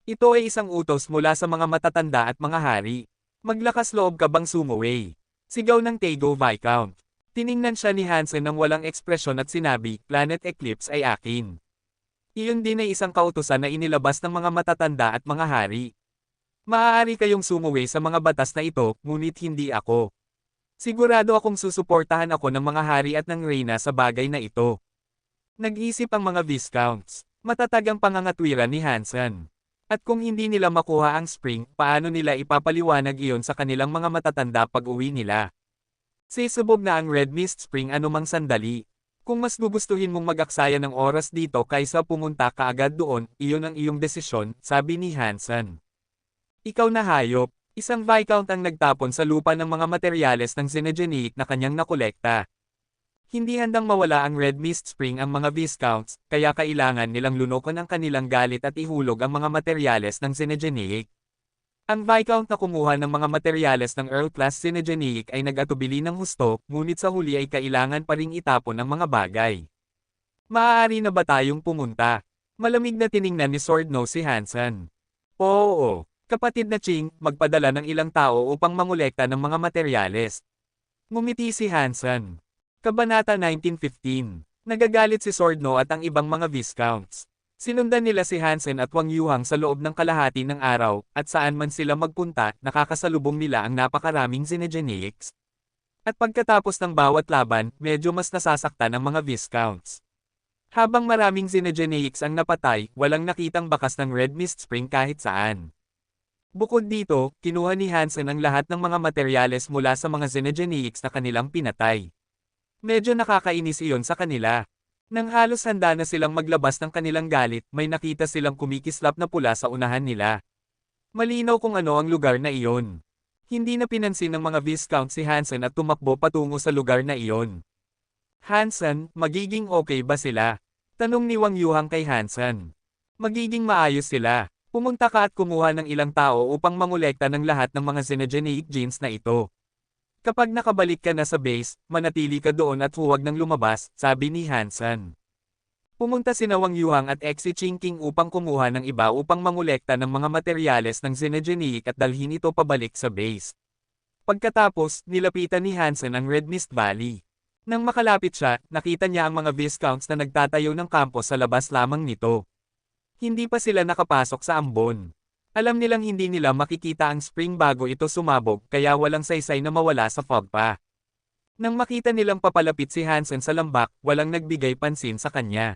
S1: Ito ay isang utos mula sa mga matatanda at mga hari. Maglakas loob ka bang sumuway? Sigaw ng Taego Viscount. Tiningnan siya ni Hansen ng walang ekspresyon at sinabi, Planet Eclipse ay akin. Iyon din ay isang kautusan na inilabas ng mga matatanda at mga hari. Maaari kayong sumuway sa mga batas na ito, ngunit hindi ako. Sigurado akong susuportahan ako ng mga hari at ng reyna sa bagay na ito. Nag-isip ang mga Viscounts. Matatag ang pangangatwiran ni Hansen. At kung hindi nila makuha ang spring, paano nila ipapaliwanag iyon sa kanilang mga matatanda pag-uwi nila? Sisubog na ang Red Mist Spring anumang sandali. Kung mas gugustuhin mong mag-aksaya ng oras dito kaysa pumunta ka agad doon, iyon ang iyong desisyon, sabi ni Hansen. Ikaw na hayop, isang Viscount ang nagtapon sa lupa ng mga materyales ng Xenogenic na kanyang nakolekta. Hindi handang mawala ang Red Mist Spring ang mga Viscounts, kaya kailangan nilang lunukin ang kanilang galit at ihulog ang mga materyales ng Xenogenic. Ang Viscount na kumuha ng mga materyales ng Earl-class Xenogenic ay nag-atubili ng husto, ngunit sa huli ay kailangan pa ring itapon ang mga bagay. Maaari na ba tayong pumunta? Malamig na tiningnan ni Swordnose si Hansen. Oo, kapatid na Ching, magpadala ng ilang tao upang mangolekta ng mga materyales. Ngumiti si Hansen. Kabanata 1915. Nagagalit si Swordno at ang ibang mga Viscounts. Sinundan nila si Hansen at Wang Yuhang sa loob ng kalahati ng araw, at saan man sila magpunta, nakakasalubong nila ang napakaraming Xenogenics. At pagkatapos ng bawat laban, medyo mas nasasaktan ang mga Viscounts. Habang maraming Xenogenics ang napatay, walang nakitang bakas ng Red Mist Spring kahit saan. Bukod dito, kinuha ni Hansen ang lahat ng mga materyales mula sa mga Xenogenics na kanilang pinatay. Medyo nakakainis iyon sa kanila. Nang halos handa na silang maglabas ng kanilang galit, may nakita silang kumikislap na pula sa unahan nila. Malinaw kung ano ang lugar na iyon. Hindi na pinansin ng mga Viscount si Hansen at tumakbo patungo sa lugar na iyon. Hansen, magiging okay ba sila? Tanong ni Wang Yuhang kay Hansen. Magiging maayos sila. Pumunta ka at kumuha ng ilang tao upang mangolekta ng lahat ng mga Xenogenic genes na ito. Kapag nakabalik ka na sa base, manatili ka doon at huwag nang lumabas, sabi ni Hansen. Pumunta sina Wang Yuhang at Exi Chingking upang kumuha ng iba upang mangolekta ng mga materyales ng Xenogenic at dalhin ito pabalik sa base. Pagkatapos, nilapitan ni Hansen ang Red Mist Valley. Nang makalapit siya, nakita niya ang mga Viscounts na nagtatayo ng kampo sa labas lamang nito. Hindi pa sila nakapasok sa ambon. Alam nilang hindi nila makikita ang spring bago ito sumabog kaya walang saysay na mawala sa fog pa. Nang makita nilang papalapit si Hansen sa lambak, walang nagbigay pansin sa kanya.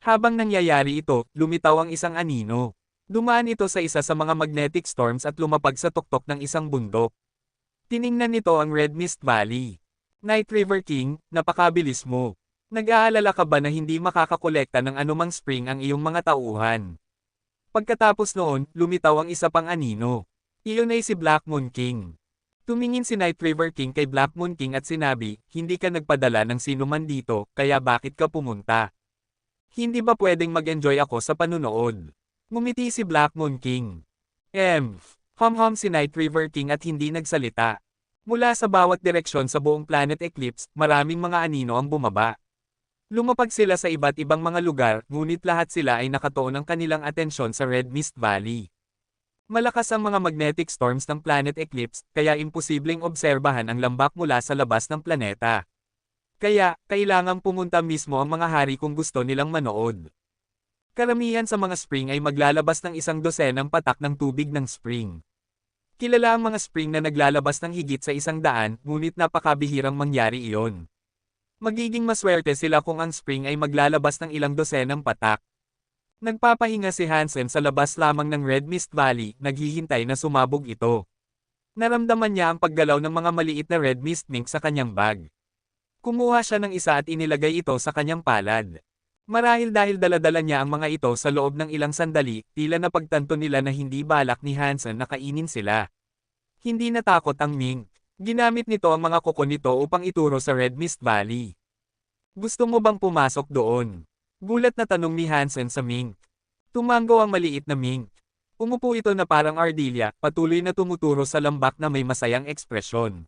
S1: Habang nangyayari ito, lumitaw ang isang anino. Dumaan ito sa isa sa mga magnetic storms at lumapag sa tuktok ng isang bundok. Tiningnan nito ang Red Mist Valley. Night River King, napakabilis mo. Nag-aalala ka ba na hindi makakakolekta ng anumang spring ang iyong mga tauhan? Pagkatapos noon, lumitaw ang isa pang anino. Iyon ay si Black Moon King. Tumingin si Night River King kay Black Moon King at sinabi, hindi ka nagpadala ng sino man dito, kaya bakit ka pumunta? Hindi ba pwedeng mag-enjoy ako sa panunood? Ngumiti si Black Moon King. Hom-hom si Night River King at hindi nagsalita. Mula sa bawat direksyon sa buong Planet Eclipse, maraming mga anino ang bumaba. Lumapag sila sa iba't ibang mga lugar, ngunit lahat sila ay nakatuon ang kanilang atensyon sa Red Mist Valley. Malakas ang mga magnetic storms ng Planet Eclipse, kaya imposibleng obserbahan ang lambak mula sa labas ng planeta. Kaya, kailangang pumunta mismo ang mga hari kung gusto nilang manood. Karamihan sa mga spring ay maglalabas ng 100 patak ng tubig ng spring. Kilala ang mga spring na naglalabas ng higit sa 100, ngunit napakabihirang mangyari iyon. Magiging maswerte sila kung ang spring ay maglalabas ng ilang dosenang patak. Nagpapahinga si Hansen sa labas lamang ng Red Mist Valley, naghihintay na sumabog ito. Naramdaman niya ang paggalaw ng mga maliit na Red Mist Mink sa kanyang bag. Kumuha siya ng isa at inilagay ito sa kanyang palad. Marahil dahil daladala niya ang mga ito sa loob ng ilang sandali, tila napagtanto nila na hindi balak ni Hansen na kainin sila. Hindi natakot ang Mink. Ginamit nito ang mga kuko nito upang ituro sa Red Mist Valley. Gusto mo bang pumasok doon? Gulat na tanong ni Hansen sa Mink. Tumango ang maliit na Mink. Umupo ito na parang ardilya, patuloy na tumuturo sa lambak na may masayang ekspresyon.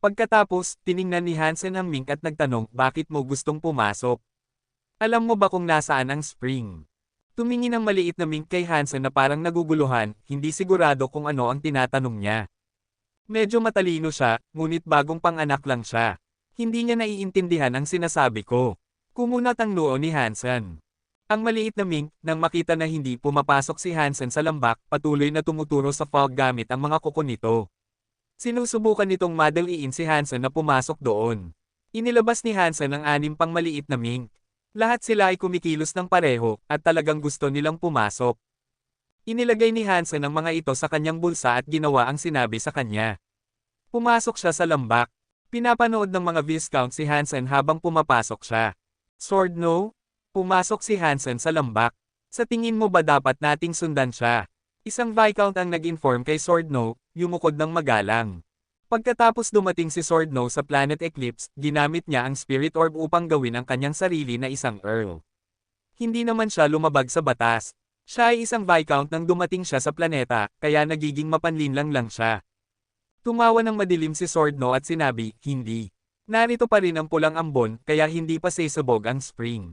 S1: Pagkatapos, tiningnan ni Hansen ang Mink at nagtanong, bakit mo gustong pumasok? Alam mo ba kung nasaan ang spring? Tumingin ang maliit na mink kay Hansen na parang naguguluhan, hindi sigurado kung ano ang tinatanong niya. Medyo matalino siya, ngunit bagong panganak lang siya. Hindi niya naiintindihan ang sinasabi ko. Kumunat ang noo ni Hansen. Ang maliit na mink, nang makita na hindi pumapasok si Hansen sa lambak, patuloy na tumuturo sa fog gamit ang mga kuko nito. Sinusubukan nitong madaliin si Hansen na pumasok doon. Inilabas ni Hansen ang 6 pang maliit na mink. Lahat sila ay kumikilos ng pareho, at talagang gusto nilang pumasok. Inilagay ni Hansen ang mga ito sa kanyang bulsa at ginawa ang sinabi sa kanya. Pumasok siya sa lambak. Pinapanood ng mga Viscount si Hansen habang pumapasok siya. Sword no? Pumasok si Hansen sa lambak. Sa tingin mo ba dapat nating sundan siya? Isang Viscount ang nag-inform kay Sword no, yumukod ng magalang. Pagkatapos dumating si Sword no sa Planet Eclipse, ginamit niya ang Spirit Orb upang gawin ang kanyang sarili na isang Earl. Hindi naman siya lumabag sa batas. Siya ay isang Viscount nang dumating siya sa planeta, kaya nagiging mapanlinlang lang siya. Tumawa ng madilim si Sword no at sinabi, hindi. Narito pa rin ang pulang ambon, kaya hindi pa sasabog ang spring.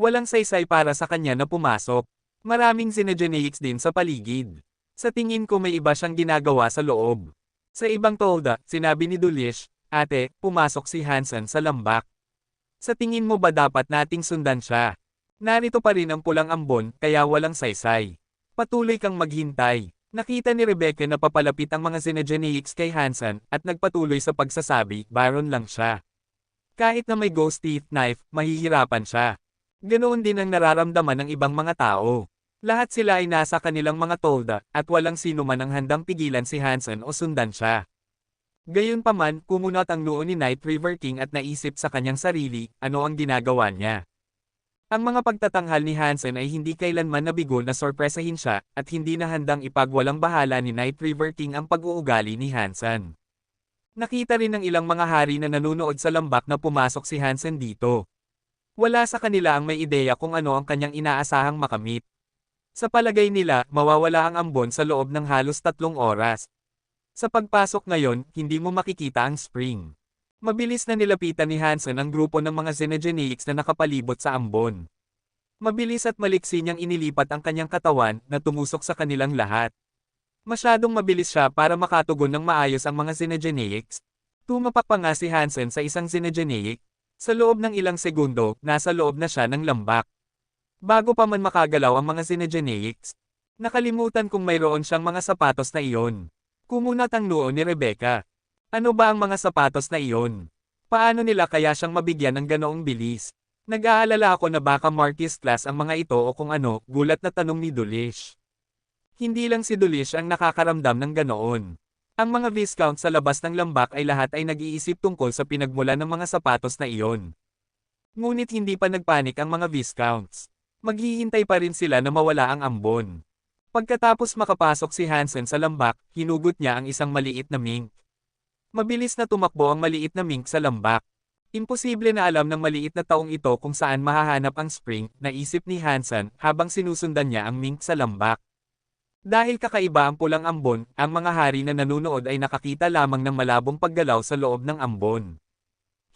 S1: Walang saysay para sa kanya na pumasok. Maraming Xenogeneics din sa paligid. Sa tingin ko may iba siyang ginagawa sa loob. Sa ibang tolda, sinabi ni Dulce, ate, pumasok si Hansen sa lambak. Sa tingin mo ba dapat nating sundan siya? Narito pa rin ang pulang ambon, kaya walang saysay. Patuloy kang maghintay. Nakita ni Rebecca na papalapit ang mga Xenogeneics kay Hansen, at nagpatuloy sa pagsasabi, Baron lang siya. Kahit na may ghost teeth knife, mahihirapan siya. Ganoon din ang nararamdaman ng ibang mga tao. Lahat sila ay nasa kanilang mga tolda, at walang sino man ang handang pigilan si Hansen o sundan siya. Gayunpaman, kumunat ang noo ni Night River King at naisip sa kanyang sarili, ano ang ginagawa niya. Ang mga pagtatanghal ni Hansen ay hindi kailanman nabigo na sorpresahin siya, at hindi na handang ipagwalang bahala ni Night River King ang pag-uugali ni Hansen. Nakita rin ng ilang mga hari na nanunood sa lambak na pumasok si Hansen dito. Wala sa kanila ang may ideya kung ano ang kanyang inaasahang makamit. Sa palagay nila, mawawala ang ambon sa loob ng halos 3 oras. Sa pagpasok ngayon, hindi mo makikita ang spring. Mabilis na nilapitan ni Hansen ang grupo ng mga Xenogeneics na nakapalibot sa ambon. Mabilis at maliksi niyang inilipat ang kanyang katawan na tumusok sa kanilang lahat. Masyadong mabilis siya para makatugon ng maayos ang mga Xenogeneics. Tumapak pa nga si Hansen sa isang Xenogeneic. Sa loob ng ilang segundo, nasa loob na siya ng lambak. Bago pa man makagalaw ang mga Xenogeneics, nakalimutan kung mayroon siyang mga sapatos na iyon. Kumunat ang noo ni Rebecca. Ano ba ang mga sapatos na iyon? Paano nila kaya siyang mabigyan ng ganoong bilis? Nag-aalala ako na baka Marquis class ang mga ito o kung ano, gulat na tanong ni Dulce. Hindi lang si Dulce ang nakakaramdam ng ganoon. Ang mga Viscount sa labas ng lambak ay lahat ay nag-iisip tungkol sa pinagmula ng mga sapatos na iyon. Ngunit hindi pa nagpanik ang mga Viscounts. Maghihintay pa rin sila na mawala ang ambon. Pagkatapos makapasok si Hansen sa lambak, hinugot niya ang isang maliit na mink. Mabilis na tumakbo ang maliit na mink sa lambak. Imposible na alam ng maliit na taong ito kung saan mahahanap ang spring, naisip ni Hansen habang sinusundan niya ang mink sa lambak. Dahil kakaiba ang pulang ambon, ang mga hari na nanunood ay nakakita lamang ng malabong paggalaw sa loob ng ambon.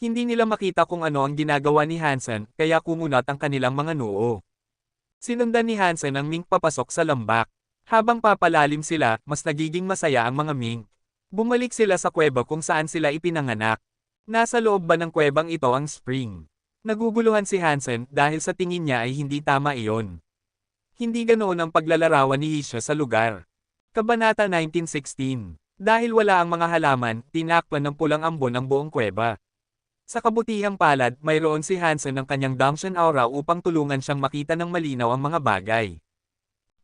S1: Hindi nila makita kung ano ang ginagawa ni Hansen, kaya kumunat ang kanilang mga noo. Sinundan ni Hansen ang mink papasok sa lambak. Habang papalalim sila, mas nagiging masaya ang mga mink. Bumalik sila sa kuweba kung saan sila ipinanganak. Nasa loob ba ng kuwebang ito ang spring? Naguguluhan si Hansen dahil sa tingin niya ay hindi tama iyon. Hindi ganoon ang paglalarawan ni Hisha sa lugar. Kabanata 1916. Dahil wala ang mga halaman, tinakpan ng pulang ambon ang buong kuweba. Sa kabutihang palad, mayroon si Hansen ng kanyang Dangshan Aura upang tulungan siyang makita ng malinaw ang mga bagay.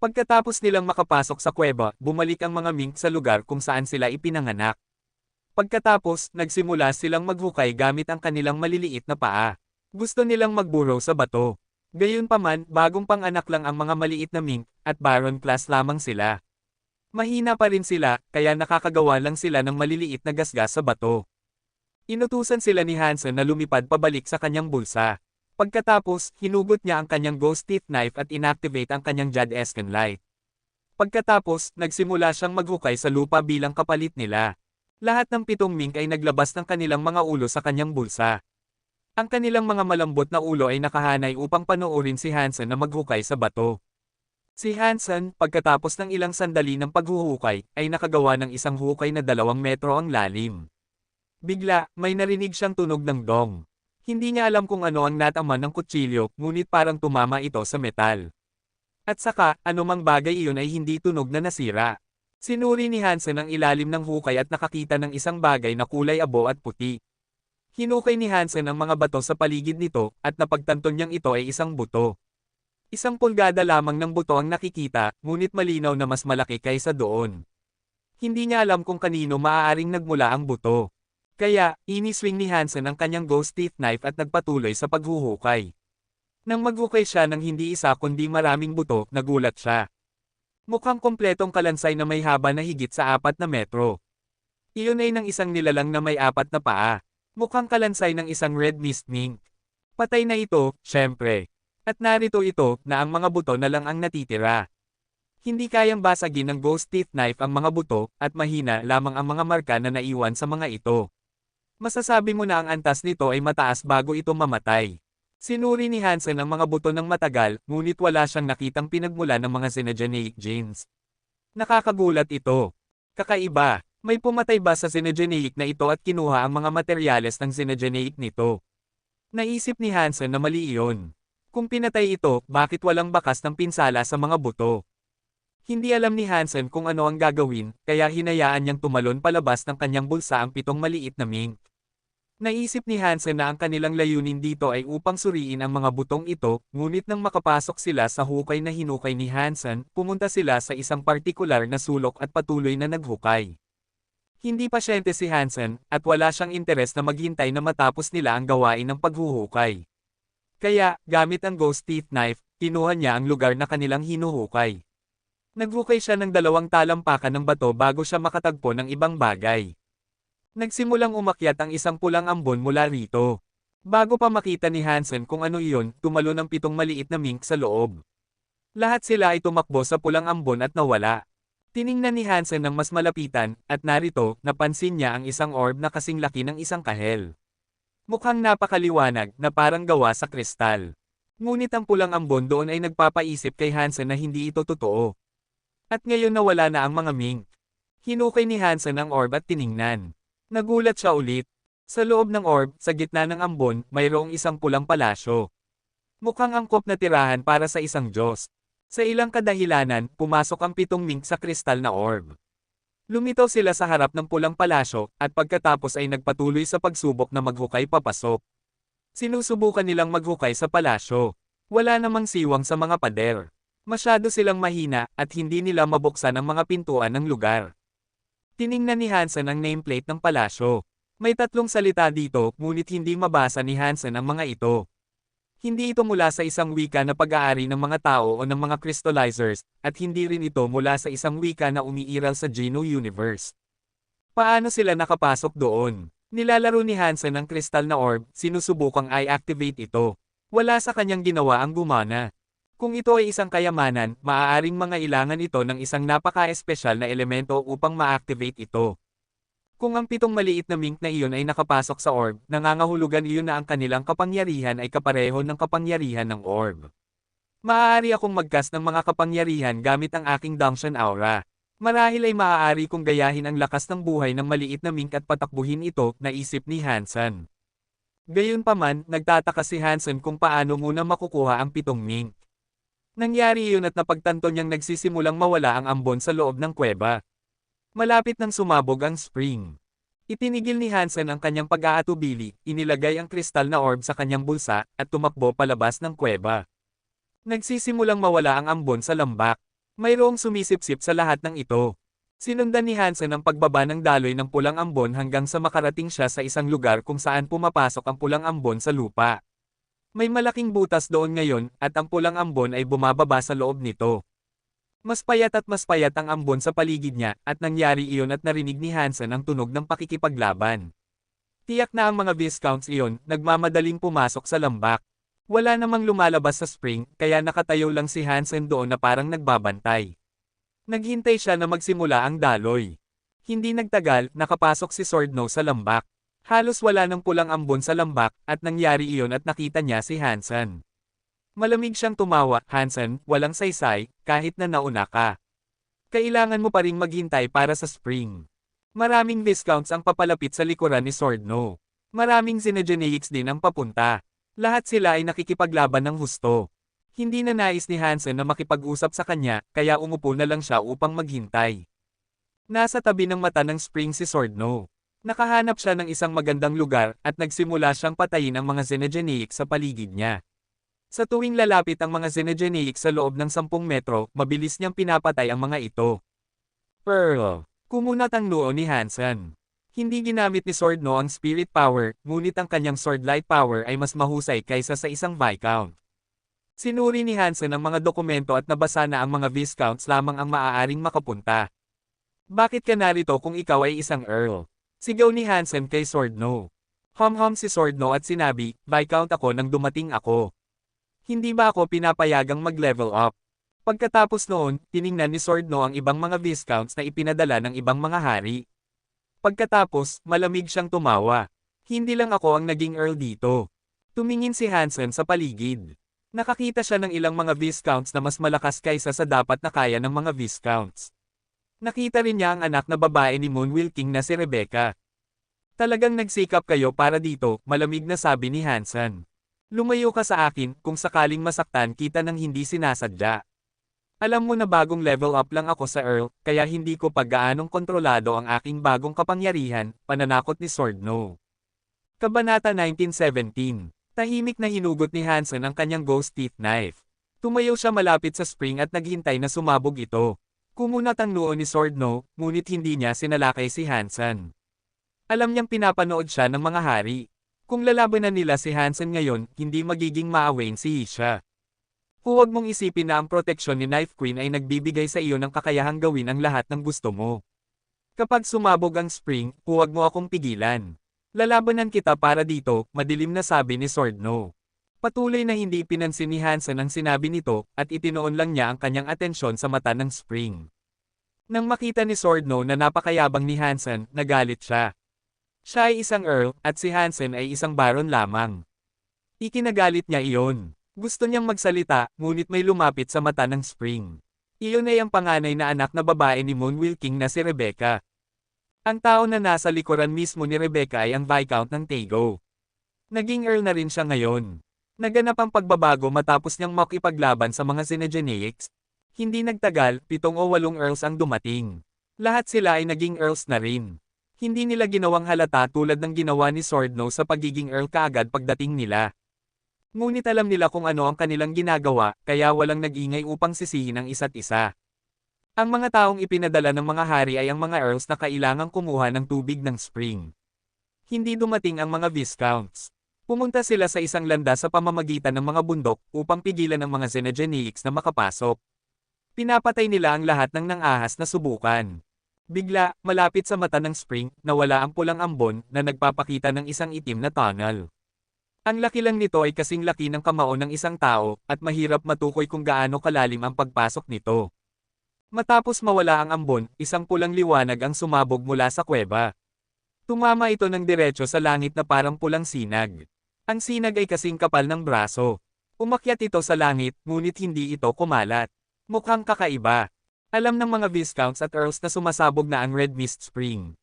S1: Pagkatapos nilang makapasok sa kuweba, bumalik ang mga mink sa lugar kung saan sila ipinanganak. Pagkatapos, nagsimula silang maghukay gamit ang kanilang maliliit na paa. Gusto nilang magburrow sa bato. Gayunpaman, bagong panganak lang ang mga maliit na mink, at Baron class lamang sila. Mahina pa rin sila, kaya nakakagawa lang sila ng maliliit na gasgas sa bato. Inutusan sila ni Hansen na lumipad pabalik sa kanyang bulsa. Pagkatapos, hinugot niya ang kanyang ghost teeth knife at inactivate ang kanyang Jad-esque light. Pagkatapos, nagsimula siyang maghukay sa lupa bilang kapalit nila. Lahat ng 7 mink ay naglabas ng kanilang mga ulo sa kanyang bulsa. Ang kanilang mga malambot na ulo ay nakahanay upang panoorin si Hansen na maghukay sa bato. Si Hansen, pagkatapos ng ilang sandali ng paghuhukay, ay nakagawa ng isang hukay na 2 metro ang lalim. Bigla, may narinig siyang tunog ng dong. Hindi niya alam kung ano ang natama ng kutsilyo, ngunit parang tumama ito sa metal. At saka, anumang bagay iyon ay hindi tunog na nasira. Sinuri ni Hansen ang ilalim ng hukay at nakakita ng isang bagay na kulay abo at puti. Hinukay ni Hansen ang mga bato sa paligid nito, at napagtanto niyang ito ay isang buto. 1 pulgada lamang ng buto ang nakikita, ngunit malinaw na mas malaki kaysa doon. Hindi niya alam kung kanino maaaring nagmula ang buto. Kaya, iniswing ni Hansen ang kanyang ghost teeth knife at nagpatuloy sa paghuhukay. Nang maghukay siya ng hindi isa kundi maraming buto, nagulat siya. Mukhang kompletong kalansay na may haba na higit sa 4 metro. Iyon ay ng isang nilalang na may 4 na paa. Mukhang kalansay ng isang red mist mink. Patay na ito, syempre. At narito ito, na ang mga buto na lang ang natitira. Hindi kayang basagin ng ghost teeth knife ang mga buto, at mahina lamang ang mga marka na naiwan sa mga ito. Masasabi mo na ang antas nito ay mataas bago ito mamatay. Sinuri ni Hansen ang mga buto ng matagal, ngunit wala siyang nakitang pinagmula ng mga xenogeneic genes. Nakakagulat ito. Kakaiba, may pumatay ba sa xenogeneic na ito at kinuha ang mga materyales ng xenogeneic nito? Naisip ni Hansen na mali iyon. Kung pinatay ito, bakit walang bakas ng pinsala sa mga buto? Hindi alam ni Hansen kung ano ang gagawin, kaya hinayaan niyang tumalon palabas ng kanyang bulsa ang 7 maliit na mink. Naisip ni Hansen na ang kanilang layunin dito ay upang suriin ang mga butong ito, ngunit nang makapasok sila sa hukay na hinukay ni Hansen, pumunta sila sa isang partikular na sulok at patuloy na naghukay. Hindi pasyente si Hansen, at wala siyang interes na maghintay na matapos nila ang gawain ng paghuhukay. Kaya, gamit ang ghost teeth knife, kinuha niya ang lugar na kanilang hinuhukay. Naghukay siya ng 2 talampakan ng bato bago siya makatagpo ng ibang bagay. Nagsimulang umakyat ang isang pulang ambon mula rito. Bago pa makita ni Hansen kung ano iyon, tumalon ang 7 maliit na mink sa loob. Lahat sila ay tumakbo sa pulang ambon at nawala. Tiningnan ni Hansen ng mas malapitan, at narito, napansin niya ang isang orb na kasing laki ng isang kahel. Mukhang napakaliwanag, na parang gawa sa kristal. Ngunit ang pulang ambon doon ay nagpapaisip kay Hansen na hindi ito totoo. At ngayon nawala na ang mga mink. Hinukay ni Hansen ang orb at tiningnan. Nagulat siya ulit. Sa loob ng orb, sa gitna ng ambon, mayroong isang pulang palasyo. Mukhang angkop na tirahan para sa isang Diyos. Sa ilang kadahilanan, pumasok ang 7 mink sa kristal na orb. Lumitaw sila sa harap ng pulang palasyo, at pagkatapos ay nagpatuloy sa pagsubok na maghukay papasok. Sinusubukan nilang maghukay sa palasyo. Wala namang siwang sa mga pader. Masyado silang mahina, at hindi nila mabuksan ang mga pintuan ng lugar. Tiningnan ni Hansen ang nameplate ng palasyo. May 3 salita dito, ngunit hindi mabasa ni Hansen ang mga ito. Hindi ito mula sa isang wika na pag-aari ng mga tao o ng mga crystallizers, at hindi rin ito mula sa isang wika na umiiral sa Geno Universe. Paano sila nakapasok doon? Nilalaro ni Hansen ang kristal na orb, sinusubukang i-activate ito. Wala sa kanyang ginawa ang gumana. Kung ito ay isang kayamanan, maaaring mangailangan ito ng isang napaka-espesyal na elemento upang ma-activate ito. Kung ang 7 maliit na mink na iyon ay nakapasok sa orb, nangangahulugan iyon na ang kanilang kapangyarihan ay kapareho ng kapangyarihan ng orb. Maaari akong mag-cast ng mga kapangyarihan gamit ang aking Dunction Aura. Marahil ay maaari kong gayahin ang lakas ng buhay ng maliit na mink at patakbuhin ito, naisip ni Hansen. Gayunpaman, nagtataka si Hansen kung paano muna makukuha ang 7 mink. Nangyari iyon at napagtanto niyang nagsisimulang mawala ang ambon sa loob ng kuweba. Malapit nang sumabog ang spring. Itinigil ni Hansen ang kanyang pag-aatubili, inilagay ang kristal na orb sa kanyang bulsa, at tumakbo palabas ng kuweba. Nagsisimulang mawala ang ambon sa lambak. Mayroong sumisipsip sa lahat ng ito. Sinundan ni Hansen ang pagbaba ng daloy ng pulang ambon hanggang sa makarating siya sa isang lugar kung saan pumapasok ang pulang ambon sa lupa. May malaking butas doon ngayon, at ang pulang ambon ay bumababa sa loob nito. Mas payat ang ambon sa paligid niya, at nangyari iyon at narinig ni Hansen ang tunog ng pakikipaglaban. Tiyak na ang mga Viscounts iyon, nagmamadaling pumasok sa lambak. Wala namang lumalabas sa spring, kaya nakatayo lang si Hansen doon na parang nagbabantay. Naghintay siya na magsimula ang daloy. Hindi nagtagal, nakapasok si Swordnose sa lambak. Halos wala ng pulang ambon sa lambak, at nangyari iyon at nakita niya si Hansen. Malamig siyang tumawa, Hansen, walang saysay, kahit na nauna ka. Kailangan mo pa ring maghintay para sa spring. Maraming discounts ang papalapit sa likuran ni Swordno. Maraming Xenogeneics din ang papunta. Lahat sila ay nakikipaglaban ng husto. Hindi na nais ni Hansen na makipag-usap sa kanya, kaya umupo na lang siya upang maghintay. Nasa tabi ng mata ng spring si Swordno. Nakahanap siya ng isang magandang lugar, at nagsimula siyang patayin ang mga Xenogeneics sa paligid niya. Sa tuwing lalapit ang mga Xenogeneics sa loob ng 10 metro, mabilis niyang pinapatay ang mga ito. Pearl. Kumunat ang noo ni Hansen. Hindi ginamit ni Swordno ang Spirit Power, ngunit ang kanyang Sword Light Power ay mas mahusay kaysa sa isang Viscount. Sinuri ni Hansen ang mga dokumento at nabasa na ang mga Viscounts lamang ang maaaring makapunta. Bakit ka narito kung ikaw ay isang Earl? Sigaw ni Hansen kay Swordno. Hum-hum si Swordno at sinabi, Viscount ako nang dumating ako. Hindi ba ako pinapayagang mag-level up? Pagkatapos noon, tiningnan ni Swordno ang ibang mga Viscounts na ipinadala ng ibang mga hari. Pagkatapos, malamig siyang tumawa. Hindi lang ako ang naging Earl dito. Tumingin si Hansen sa paligid. Nakakita siya ng ilang mga Viscounts na mas malakas kaysa sa dapat na kaya ng mga Viscounts. Nakita rin niya ang anak na babae ni Moonwheel King na si Rebecca. Talagang nagsikap kayo para dito, malamig na sabi ni Hansen. Lumayo ka sa akin kung sakaling masaktan kita ng hindi sinasadya. Alam mo na bagong level up lang ako sa Earl, kaya hindi ko pa gaanong kontrolado ang aking bagong kapangyarihan, pananakot ni Swordno. Kabanata 1917. Tahimik na hinugot ni Hansen ang kanyang ghost teeth knife. Tumayo siya malapit sa spring at naghintay na sumabog ito. Kumunat ang noo ni Swordno, ngunit hindi niya sinalakay si Hansen. Alam niyang pinapanood siya ng mga hari. Kung lalabanan nila si Hansen ngayon, hindi magiging maawain si Isha. Huwag mong isipin na ang proteksyon ni Knife Queen ay nagbibigay sa iyo ng kakayahang gawin ang lahat ng gusto mo. Kapag sumabog ang spring, huwag mo akong pigilan. Lalabanan kita para dito, madilim na sabi ni Swordno. Patuloy na hindi pinansin ni Hansen ang sinabi nito, at itinoon lang niya ang kanyang atensyon sa mata ng spring. Nang makita ni Swordno na napakayabang ni Hansen, nagalit siya. Siya ay isang Earl, at si Hansen ay isang Baron lamang. Ikinagalit niya iyon. Gusto niyang magsalita, ngunit may lumapit sa mata ng spring. Iyon ay ang panganay na anak na babae ni Moonwheel King na si Rebecca. Ang tao na nasa likuran mismo ni Rebecca ay ang Viscount ng Tego. Naging Earl na rin siya ngayon. Naganap ang pagbabago matapos niyang makipaglaban sa mga Xenogeneics. Hindi nagtagal, 7 o 8 Earls ang dumating. Lahat sila ay naging Earls na rin. Hindi nila ginawang halata tulad ng ginawa ni Swordno sa pagiging Earl kaagad pagdating nila. Ngunit alam nila kung ano ang kanilang ginagawa, kaya walang nag-ingay upang sisihin ang isa't isa. Ang mga taong ipinadala ng mga hari ay ang mga Earls na kailangang kumuha ng tubig ng spring. Hindi dumating ang mga Viscounts. Pumunta sila sa isang landas sa pamamagitan ng mga bundok upang pigilan ang mga Xenogeneics na makapasok. Pinapatay nila ang lahat ng nang-ahas na subukan. Bigla, malapit sa mata ng spring, nawala ang pulang ambon na nagpapakita ng isang itim na tunnel. Ang laki lang nito ay kasing laki ng kamao ng isang tao, at mahirap matukoy kung gaano kalalim ang pagpasok nito. Matapos mawala ang ambon, isang pulang liwanag ang sumabog mula sa kuweba. Tumama ito ng diretso sa langit na parang pulang sinag. Ang sinag ay kasing kapal ng braso. Umakyat ito sa langit, ngunit hindi ito kumalat. Mukhang kakaiba. Alam ng mga Viscounts at Earls na sumasabog na ang Red Mist Spring.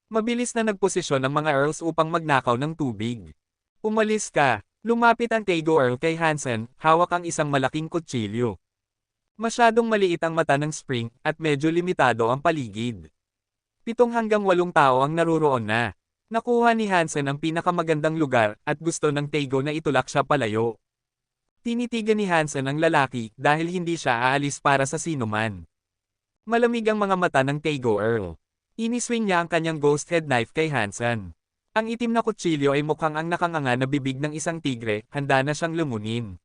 S1: Mabilis na nagposisyon ang mga Earls upang magnakaw ng tubig. Umalis ka. Lumapit ang Tego Earl kay Hansen, hawak ang isang malaking kutsilyo. Masyadong maliit ang mata ng spring, at medyo limitado ang paligid. 7 hanggang 8 tao ang naruroon na. Nakuha ni Hansen ang pinakamagandang lugar, at gusto ng Tego na itulak siya palayo. Tinitigan ni Hansen ang lalaki dahil hindi siya aalis para sa sinuman. Malamig ang mga mata ng Tego Earl. Iniswing niya ang kanyang ghost head knife kay Hansen. Ang itim na kutsilyo ay mukhang ang nakanganga na bibig ng isang tigre, handa na siyang lumunin.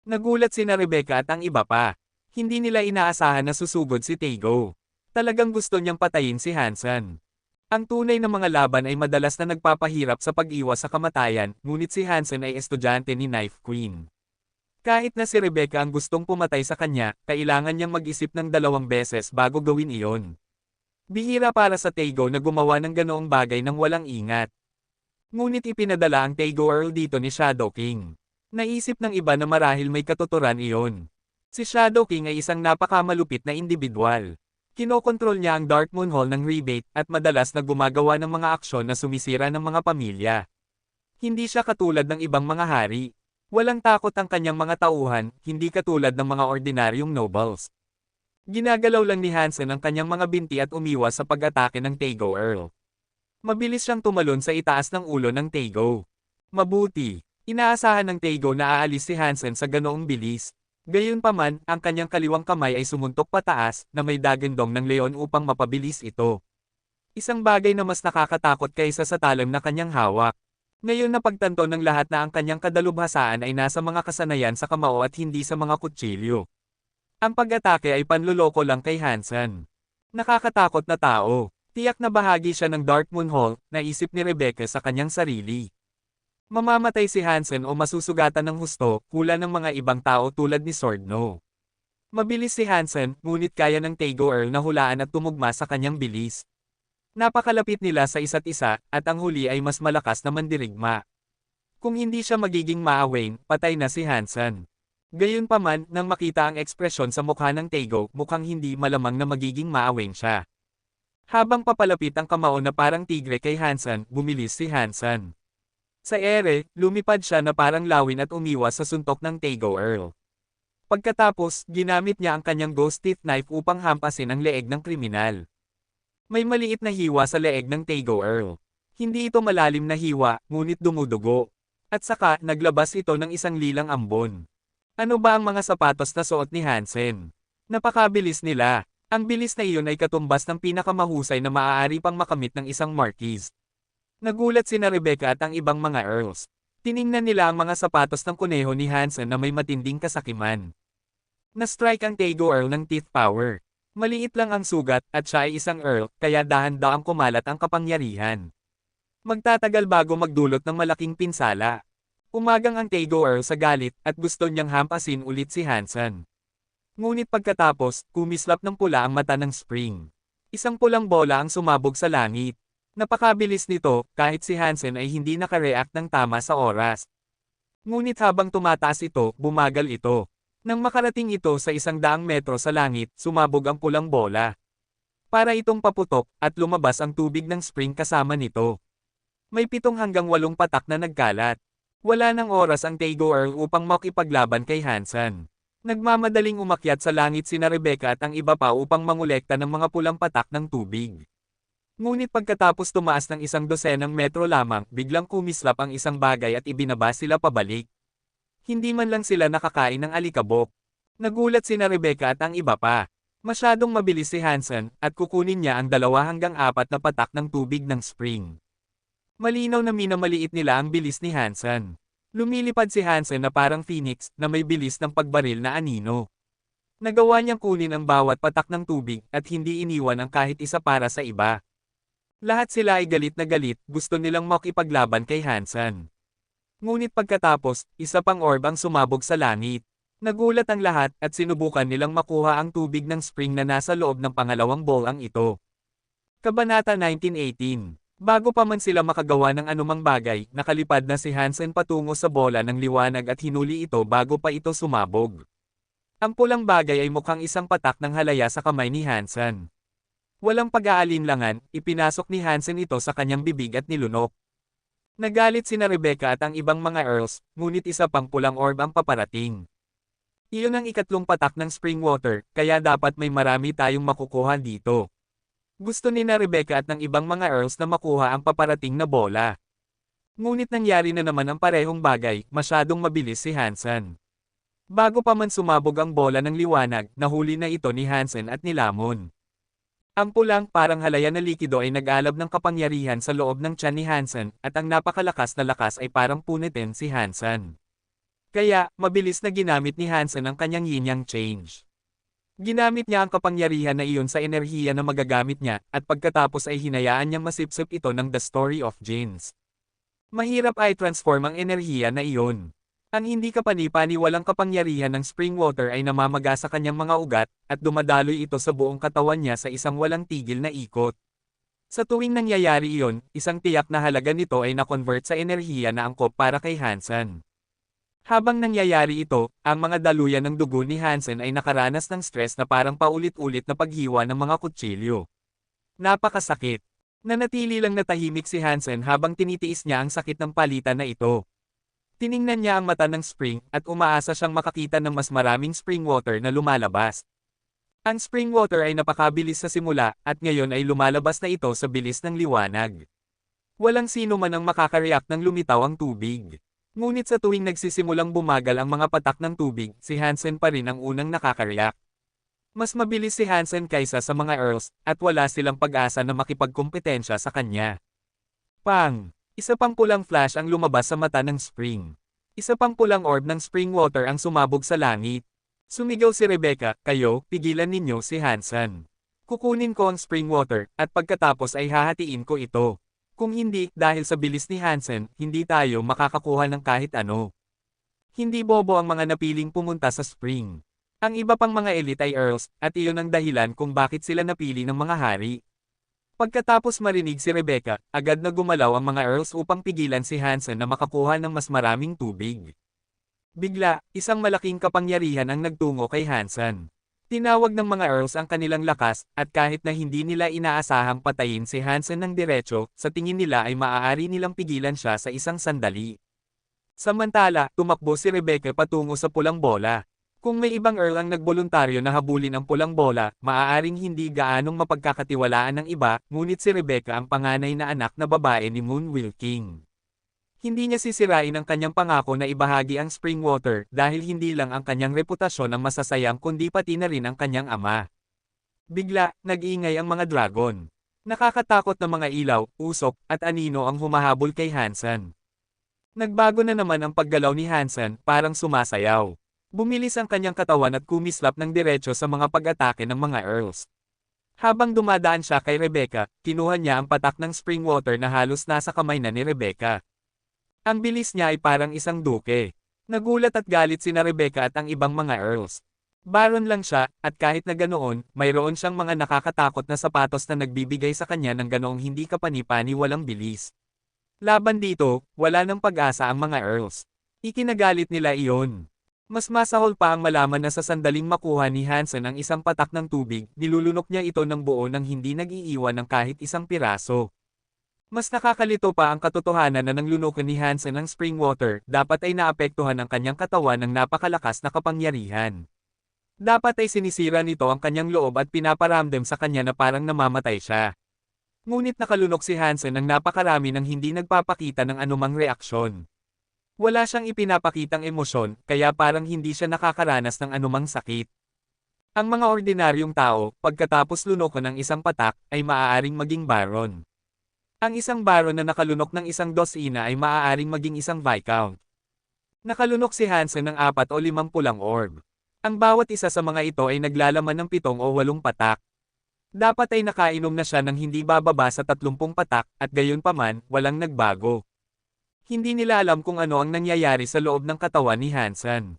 S1: Nagulat sina Rebecca at ang iba pa. Hindi nila inaasahan na susugod si Tego. Talagang gusto niyang patayin si Hansen. Ang tunay na mga laban ay madalas na nagpapahirap sa pag-iwas sa kamatayan, ngunit si Hansen ay estudyante ni Knife Queen. Kahit na si Rebecca ang gustong pumatay sa kanya, kailangan niyang mag-isip ng 2 beses bago gawin iyon. Bihira para sa Tego na gumawa ng ganoong bagay nang walang ingat. Ngunit ipinadala ang Taego Earl dito ni Shadow King. Naisip ng iba na marahil may katuturan iyon. Si Shadow King ay isang napakamalupit na individual. Kinokontrol niya ang Dark Moon Hall ng rebate at madalas na gumagawa ng mga aksyon na sumisira ng mga pamilya. Hindi siya katulad ng ibang mga hari. Walang takot ang kanyang mga tauhan, hindi katulad ng mga ordinaryong nobles. Ginagalaw lang ni Hansen ang kanyang mga binti at umiwas sa pag-atake ng Taego Earl. Mabilis siyang tumalon sa itaas ng ulo ng Taego. Mabuti. Inaasahan ng Taego na aalis si Hansen sa ganoong bilis. Gayunpaman, ang kanyang kaliwang kamay ay sumuntok pataas na may dagandong ng leon upang mapabilis ito. Isang bagay na mas nakakatakot kaysa sa talam na kanyang hawak. Ngayon napagtanto ng lahat na ang kanyang kadalubhasaan ay nasa mga kasanayan sa kamao at hindi sa mga kutsilyo. Ang pag-atake ay panluloko lang kay Hansen. Nakakatakot na tao. Tiyak na bahagi siya ng Dark Moon Hall, naisip ni Rebecca sa kanyang sarili. Mamamatay si Hansen o masusugatan ng husto, hula ng mga ibang tao tulad ni Swordno. Mabilis si Hansen, ngunit kaya ng Taego Earl na hulaan at tumugma sa kanyang bilis. Napakalapit nila sa isa't isa, at ang huli ay mas malakas na mandirigma. Kung hindi siya magiging maawing, patay na si Hansen. Gayunpaman, nang makita ang ekspresyon sa mukha ng Taego, mukhang hindi malamang na magiging maawing siya. Habang papalapit ang kamao na parang tigre kay Hansen, bumilis si Hansen. Sa ere, lumipad siya na parang lawin at umiwas sa suntok ng Taego Earl. Pagkatapos, ginamit niya ang kanyang ghost teeth knife upang hampasin ang leeg ng kriminal. May maliit na hiwa sa leeg ng Taego Earl. Hindi ito malalim na hiwa, ngunit dumudugo. At saka, naglabas ito ng isang lilang ambon. Ano ba ang mga sapatos na suot ni Hansen? Napakabilis nila. Ang bilis na iyon ay katumbas ng pinakamahusay na maaari pang makamit ng isang marquis. Nagulat sina Rebecca at ang ibang mga earls. Tiningnan nila ang mga sapatos ng kuneho ni Hansen na may matinding kasakiman. Na-strike ang Taego Earl ng teeth power. Maliit lang ang sugat at siya ay isang earl, kaya dahan-daang kumalat ang kapangyarihan. Magtatagal bago magdulot ng malaking pinsala. Umagang ang Taego Earl sa galit at gusto niyang hampasin ulit si Hansen. Ngunit pagkatapos, kumislap ng pula ang mata ng Spring. Isang pulang bola ang sumabog sa langit. Napakabilis nito, kahit si Hansen ay hindi nakareact ng tama sa oras. Ngunit habang tumataas ito, bumagal ito. Nang makarating ito sa 100 metro sa langit, sumabog ang pulang bola. Para itong paputok, at lumabas ang tubig ng Spring kasama nito. May 7 hanggang 8 patak na nagkalat. Wala nang oras ang Taego Earl upang makipaglaban kay Hansen. Nagmamadaling umakyat sa langit sina Rebecca at ang iba pa upang mangolekta ng mga pulang patak ng tubig. Ngunit pagkatapos tumaas ng 12 metro lamang, biglang kumislap ang isang bagay at ibinaba sila pabalik. Hindi man lang sila nakakain ng alikabok. Nagulat sina Rebecca at ang iba pa. Masyadong mabilis si Hansen, at kukunin niya ang 2 hanggang 4 na patak ng tubig ng Spring. Malinaw na minamaliit nila ang bilis ni Hansen. Lumilipad si Hansen na parang phoenix na may bilis ng pagbaril na anino. Nagawa niyang kunin ang bawat patak ng tubig at hindi iniwan ang kahit isa para sa iba. Lahat sila ay galit na galit, gusto nilang makipaglaban kay Hansen. Ngunit pagkatapos, isa pang orb ang sumabog sa langit. Nagulat ang lahat at sinubukan nilang makuha ang tubig ng Spring na nasa loob ng pangalawang bowl ang ito. Kabanata 1918. Bago pa man sila makagawa ng anumang bagay, nakalipad na si Hansen patungo sa bola ng liwanag at hinuli ito bago pa ito sumabog. Ang pulang bagay ay mukhang isang patak ng halaya sa kamay ni Hansen. Walang pag-aalinlangan, ipinasok ni Hansen ito sa kanyang bibig at nilunok. Nagalit sina Rebecca at ang ibang mga earls, ngunit isa pang pulang orb ang paparating. Iyon ang ikatlong patak ng spring water, kaya dapat may marami tayong makukuha dito. Gusto ni na Rebecca at ng ibang mga earls na makuha ang paparating na bola. Ngunit nangyari na naman ang parehong bagay, masyadong mabilis si Hansen. Bago pa man sumabog ang bola ng liwanag, nahuli na ito ni Hansen at nilamon. Ang pulang parang halaya na likido ay nag-alab ng kapangyarihan sa loob ng tiyan ni Hansen, at ang napakalakas na lakas ay parang punitin si Hansen. Kaya, mabilis na ginamit ni Hansen ang kanyang yin-yang change. Ginamit niya ang kapangyarihan na iyon sa enerhiya na magagamit niya, at pagkatapos ay hinayaan niyang masipsip ito ng The Story of Jinns. Mahirap ay transform ang enerhiya na iyon. Ang hindi kapani-paniwalang kapangyarihan ng spring water ay namamaga sa kanyang mga ugat, at dumadaloy ito sa buong katawan niya sa isang walang tigil na ikot. Sa tuwing nangyayari iyon, isang tiyak na halaga nito ay na-convert sa enerhiya na angkop para kay Hansen. Habang nangyayari ito, ang mga daluyan ng dugo ni Hansen ay nakaranas ng stress na parang paulit-ulit na paghiwa ng mga kutsilyo. Napakasakit. Nanatili lang na tahimik si Hansen habang tinitiis niya ang sakit ng palitan na ito. Tiningnan niya ang mata ng Spring at umaasa siyang makakita ng mas maraming spring water na lumalabas. Ang spring water ay napakabilis sa simula at ngayon ay lumalabas na ito sa bilis ng liwanag. Walang sino man ang makakareact nang lumitaw ang tubig. Ngunit sa tuwing nagsisimulang bumagal ang mga patak ng tubig, si Hansen pa rin ang unang nakakareact. Mas mabilis si Hansen kaysa sa mga Earls, at wala silang pag-asa na makipagkompetensya sa kanya. Pang! Isa pang pulang flash ang lumabas sa mata ng Spring. Isa pang pulang orb ng spring water ang sumabog sa langit. Sumigaw si Rebecca, "Kayo, pigilan ninyo si Hansen. Kukunin ko ang spring water, at pagkatapos ay hahatiin ko ito. Kung hindi, dahil sa bilis ni Hansen, hindi tayo makakakuha ng kahit ano." Hindi bobo ang mga napiling pumunta sa spring. Ang iba pang mga elite ay Earls, at iyon ang dahilan kung bakit sila napili ng mga hari. Pagkatapos marinig si Rebecca, agad na gumalaw ang mga Earls upang pigilan si Hansen na makakuha ng mas maraming tubig. Bigla, isang malaking kapangyarihan ang nagtungo kay Hansen. Tinawag ng mga Earls ang kanilang lakas, at kahit na hindi nila inaasahang patayin si Hansen ng diretso, sa tingin nila ay maaari nilang pigilan siya sa isang sandali. Samantala, tumakbo si Rebecca patungo sa pulang bola. Kung may ibang Earl ang nagboluntaryo na habulin ang pulang bola, maaaring hindi gaanong mapagkakatiwalaan ng iba, ngunit si Rebecca ang panganay na anak na babae ni Moonwheel King. Hindi niya sisirain ang kanyang pangako na ibahagi ang spring water dahil hindi lang ang kanyang reputasyon ang masasayang kundi pati na rin ang kanyang ama. Bigla, nag-iingay ang mga dragon. Nakakatakot na mga ilaw, usok, at anino ang humahabol kay Hansen. Nagbago na naman ang paggalaw ni Hansen, parang sumasayaw. Bumilis ang kanyang katawan at kumislap ng diretso sa mga pag-atake ng mga Earls. Habang dumadaan siya kay Rebecca, kinuha niya ang patak ng spring water na halos nasa kamay na ni Rebecca. Ang bilis niya ay parang isang duke. Nagulat at galit sina Rebecca at ang ibang mga Earls. Baron lang siya, at kahit na ganoon, mayroon siyang mga nakakatakot na sapatos na nagbibigay sa kanya ng ganoong hindi kapani-pani walang bilis. Laban dito, wala ng pag-asa ang mga Earls. Ikinagalit nila iyon. Mas masahol pa ang malaman na sa sandaling makuha ni Hansen ang isang patak ng tubig, nilulunok niya ito ng buo nang hindi nag-iiwan ng kahit isang piraso. Mas nakakalito pa ang katotohanan na nang lunukan ni Hansen ang spring water, dapat ay naapektuhan ang kanyang katawan ng napakalakas na kapangyarihan. Dapat ay sinisira nito ang kanyang loob at pinaparamdam sa kanya na parang namamatay siya. Ngunit nakalunok si Hansen ng napakarami nang hindi nagpapakita ng anumang reaksyon. Wala siyang ipinapakitang emosyon, kaya parang hindi siya nakakaranas ng anumang sakit. Ang mga ordinaryong tao, pagkatapos lunukan ng isang patak, ay maaaring maging baron. Ang isang baron na nakalunok ng isang dosina ay maaaring maging isang viscount. Nakalunok si Hansen ng 4 o 5 pulang orb. Ang bawat isa sa mga ito ay naglalaman ng 7 o 8 patak. Dapat ay nakainom na siya ng hindi bababa sa 30 patak, at gayunpaman, walang nagbago. Hindi nila alam kung ano ang nangyayari sa loob ng katawan ni Hansen.